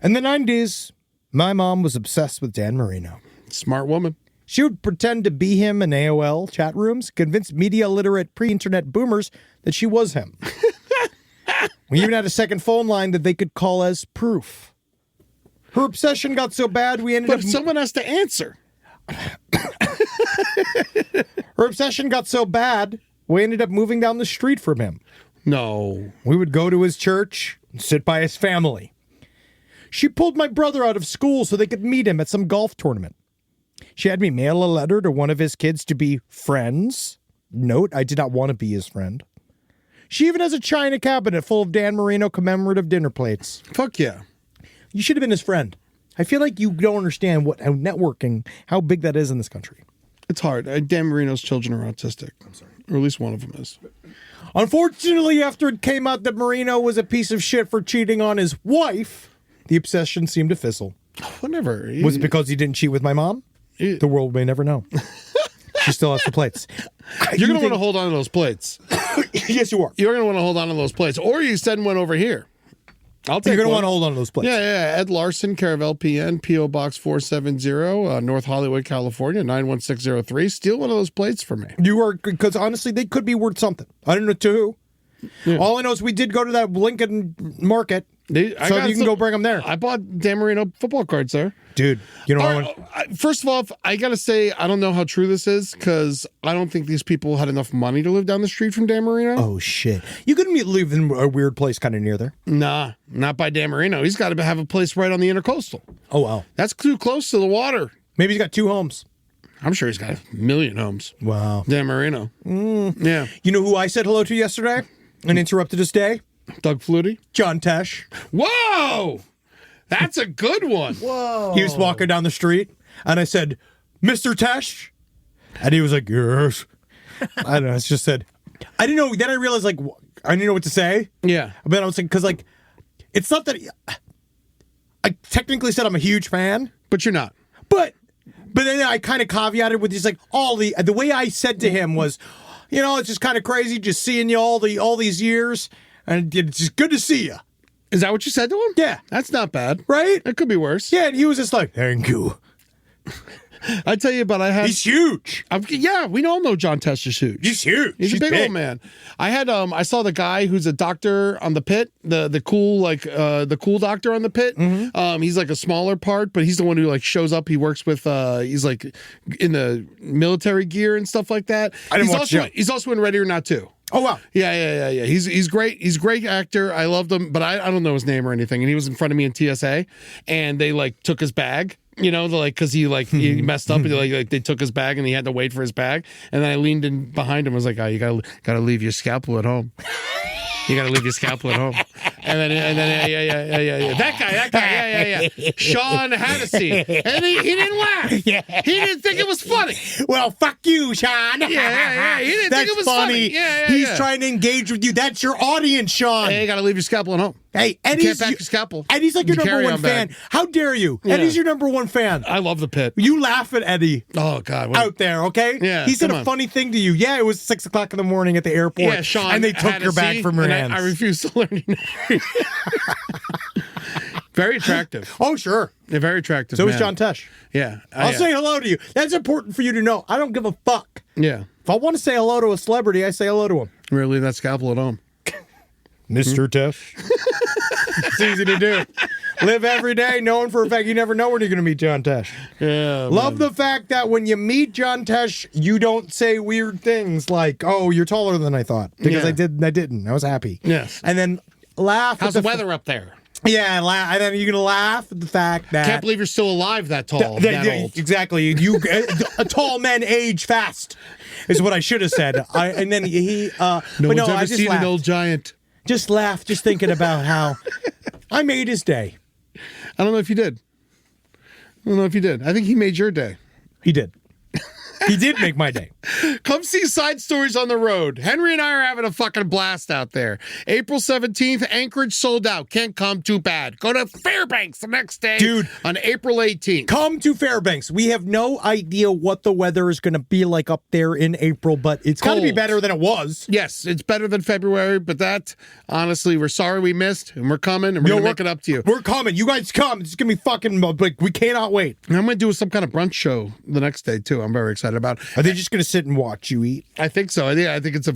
In the 90s, my mom was obsessed with Dan Marino. Smart woman. She would pretend to be him in AOL chat rooms, convince media-literate pre-internet boomers that she was him. We even had a second phone line that they could call as proof. Her obsession got so bad we ended up... But someone has to answer. Her obsession got so bad, we ended up moving down the street from him. No. We would go to his church and sit by his family. She pulled my brother out of school so they could meet him at some golf tournament. She had me mail a letter to one of his kids to be friends. Note, I did not want to be his friend. She even has a china cabinet full of Dan Marino commemorative dinner plates. Fuck yeah. You should have been his friend. I feel like you don't understand how networking, how big that is in this country. It's hard. Dan Marino's children are autistic. I'm sorry. Or at least one of them is. Unfortunately, after it came out that Marino was a piece of shit for cheating on his wife, the obsession seemed to fizzle. Whatever. Was it because he didn't cheat with my mom? The world may never know. She still has the plates. You're going to want to hold on to those plates. Yes, you are. You're going to want to hold on to those plates. Or you send one over here. I'll take You're going to one. want to hold on to those plates. Yeah. Ed Larson, care of LPN, P.O. Box 470, North Hollywood, California, 91603. Steal one of those plates for me. You are, because honestly, they could be worth something. I don't know to who. Yeah. All I know is we did go to that Lincoln market, so you can go bring them there. I bought Dan Marino football cards there. Dude, you know what? First of all, I got to say, I don't know how true this is, because I don't think these people had enough money to live down the street from Dan Marino. Oh, shit. You couldn't live in a weird place kind of near there? Nah, not by Dan Marino. He's got to have a place right on the Intercoastal. Oh, wow. That's too close to the water. Maybe he's got 2 homes. I'm sure he's got 1 million homes. Wow. Dan Marino. Yeah. You know who I said hello to yesterday and interrupted his day? Doug Flutie? John Tesh. Whoa! That's a good one. Whoa. He was walking down the street, and I said, Mr. Tesh? And he was like, yes. I don't know. It's just said, I didn't know. Then I realized, like, I didn't know what to say. Yeah. But I was like, because, like, it's not that I technically said I'm a huge fan. But you're not. But then I kind of caveated with just like the way I said to him was, you know, it's just kind of crazy just seeing you all these years, and it's just good to see you. Is that what you said to him? Yeah. That's not bad. Right? It could be worse. Yeah, and he was just like, thank you. I tell you, but I had... He's huge. Yeah, we all know John Tesh is huge. He's huge. He's a big old man. I had I saw the guy who's a doctor on the Pit, the cool doctor on the Pit. Mm-hmm. He's like a smaller part, but he's the one who like shows up. He works with he's like in the military gear and stuff like that. He's also in Ready or Not 2. Oh wow. Yeah. He's great. He's a great actor. I loved him, but I don't know his name or anything. And he was in front of me in TSA, and they like took his bag. You know, like because he messed up, and like they took his bag, and he had to wait for his bag. And then I leaned in behind him, and was like, "Oh, you gotta leave your scalpel at home. You gotta leave your scalpel at home." And then yeah. That guy, yeah. Sean Hannessy, and he didn't laugh. Yeah. He didn't think it was funny. Well, fuck you, Sean. Yeah. He didn't think it was funny. Yeah. He's trying to engage with you. That's your audience, Sean. Hey, you gotta leave your scalpel at home. Hey, you can't pack your scalpel. Eddie's like your number one fan. Bag. How dare you? Yeah. Eddie's your number one fan. I love the Pit. You laugh at Eddie. Oh God, out there, okay? Yeah, he said a funny thing to you. Yeah, it was 6 o'clock in the morning at the airport. Yeah, Sean, and they took your bag from your hands. I refuse to learn your name. Very attractive. Oh, sure. Yeah, very attractive. So is John Tesh. Yeah, I'll say hello to you. That's important for you to know. I don't give a fuck. Yeah. If I want to say hello to a celebrity, I say hello to him. Really, that scalpel at home. Mr. Tesh. It's easy to do. Live every day knowing for a fact you never know when you're going to meet John Tesh. Yeah. Love the fact that when you meet John Tesh, you don't say weird things like, "Oh, you're taller than I thought," because I didn't. I was happy. Yes. And then laugh. How's the weather up there? Yeah, and then you're gonna laugh at the fact that can't believe you're still alive that tall, that old. Exactly. You tall men age fast, is what I should have said. And then he. No one's ever seen an old giant. Just laugh, just thinking about how I made his day. I don't know if you did. I think he made your day. He did. He did make my day. Come see Side Stories on the road. Henry and I are having a fucking blast out there. April 17th, Anchorage sold out. Can't come, too bad. Go to Fairbanks the next day. Dude. On April 18th. Come to Fairbanks. We have no idea what the weather is going to be like up there in April, but it's got to be better than it was. Yes, it's better than February, but that, honestly, we're sorry we missed, and we're coming, and we're going to make it up to you. We're coming. You guys come. It's going to be fucking, like, we cannot wait. And I'm going to do some kind of brunch show the next day, too. I'm very excited excited about. Are they just going to sit and watch you eat? I think so. Yeah, I think it's a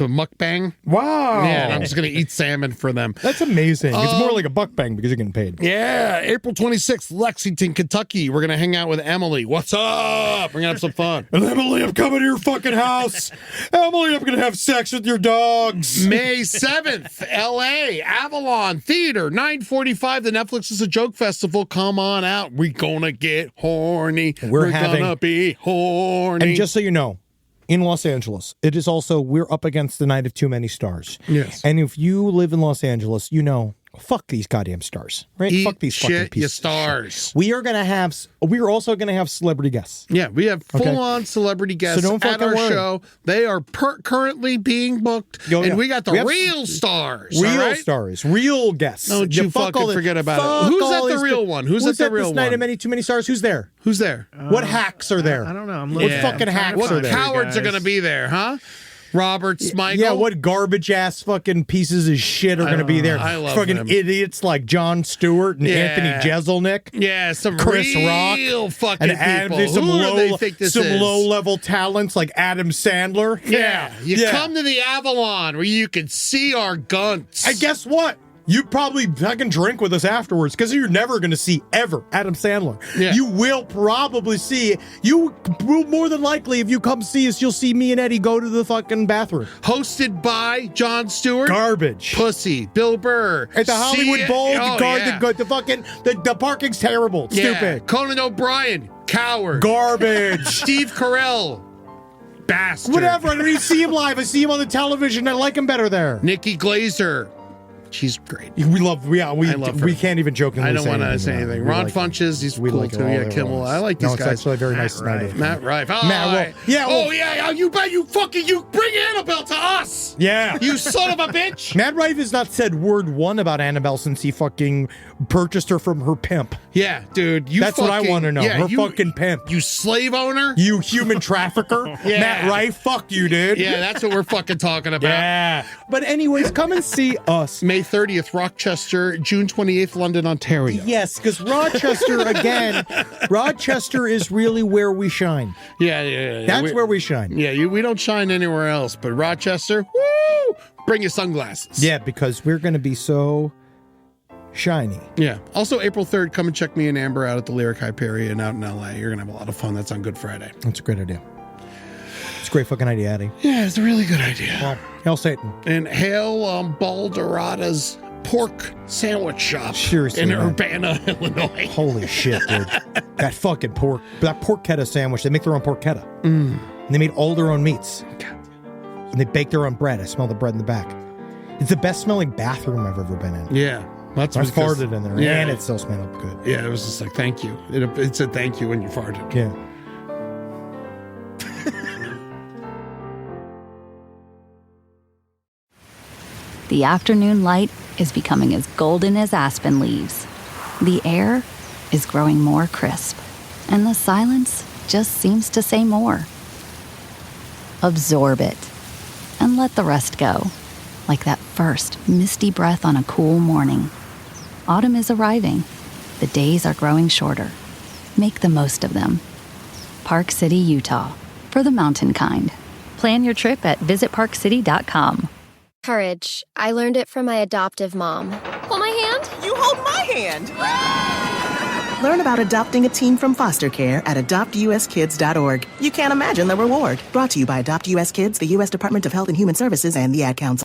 mukbang. Wow. Yeah, and I'm just going to eat salmon for them. That's amazing. It's more like a buckbang because you're getting paid. Yeah, April 26th, Lexington, Kentucky. We're going to hang out with Emily. What's up? We're going to have some fun. And Emily, I'm coming to your fucking house. Emily, I'm going to have sex with your dogs. May 7th, LA, Avalon Theater, 9:45. The Netflix is a Joke Festival. Come on out. We're going to get horny. We're going to be horny. And just so you know, in Los Angeles, it is also, we're up against the night of too many stars. Yes. And if you live in Los Angeles, you know, fuck these goddamn stars, right? Eat fuck these fucking shit, pieces you of stars. shit. We're also going to have celebrity guests. Yeah, we have full-on celebrity guests don't at fucking our worry. show. They are currently being booked, and we got the real stars. Real all right? stars. Real guests. Don't you fucking forget about it. Who's at the real one? Who's at the real this night one? of too many stars? Who's there? Who's there? What hacks are there? I don't know. What fucking hacks What are there? cowards are going to be there, huh? Robert Smigel? Yeah, what garbage ass fucking pieces of shit are going to be there? I love fucking them. idiots like Jon Stewart and Yeah. Anthony Jeselnik. Yeah, some Chris real Rock fucking people. there's some Who do they think this is? low-level talents like Adam Sandler. Yeah, you come to the Avalon where you can see our gunts. And guess what? You probably fucking drink with us afterwards because you're never going to see ever Adam Sandler. Yeah. You will probably see, you will more than likely, if you come see us, you'll see me and Eddie go to the fucking bathroom. Hosted by Jon Stewart. Garbage. Pussy. Bill Burr. At the Hollywood Bowl, yeah. the parking's terrible. Yeah. Stupid. Conan O'Brien. Coward. Garbage. Steve Carell. Bastard. Whatever. I don't even see him live. I see him on the television. I like him better there. Nikki Glazer. She's great. We love, I love her. we can't even jokingly I don't want to say anything. Ron Funches, he's cool too. Yeah, Kimmel. I like these It's guys. actually very nice tonight. Matt Rife. Oh, Matt, you bet you bring Annabelle to us. Yeah. You son of a bitch. Matt Rife has not said word one about Annabelle since he fucking purchased her from her pimp. Yeah, dude. That's what I want to know. Yeah, her fucking pimp. You slave owner. You human trafficker. Yeah. Matt Rife, fuck you, dude. Yeah, that's what we're fucking talking about. Yeah. But anyways, come and see us. May 30th, Rochester, June 28th, London, Ontario. Yes, because Rochester, again, Rochester is really where we shine. Yeah. That's where we shine. Yeah, we don't shine anywhere else, but Rochester, woo! Bring your sunglasses. Yeah, because we're going to be so shiny. Yeah. Also, April 3rd, come and check me and Amber out at the Lyric Hyperion out in LA. You're going to have a lot of fun. That's on Good Friday. That's a great idea. It's a great fucking idea, Eddie. Yeah, it's a really good idea. Well, hail Satan. And hail Balderada's pork sandwich shop Seriously, in man. Urbana, Illinois. Holy shit, dude. That fucking that porchetta sandwich, they make their own porchetta. And they made all their own meats. And they bake their own bread. I smell the bread in the back. It's the best smelling bathroom I've ever been in. Yeah. That's I because- farted in there, Yeah. and it still smelled good. Yeah, it was just like, thank you. It said thank you when you farted. Yeah. The afternoon light is becoming as golden as aspen leaves. The air is growing more crisp, and the silence just seems to say more. Absorb it, and let the rest go, like that first misty breath on a cool morning. Autumn is arriving. The days are growing shorter. Make the most of them. Park City, Utah, for the mountain kind. Plan your trip at visitparkcity.com. Courage. I learned it from my adoptive mom. Hold my hand. You hold my hand. Learn about adopting a teen from foster care at adoptuskids.org. You can't imagine the reward. Brought to you by Adopt US Kids, the U.S. Department of Health and Human Services, and the Ad Council.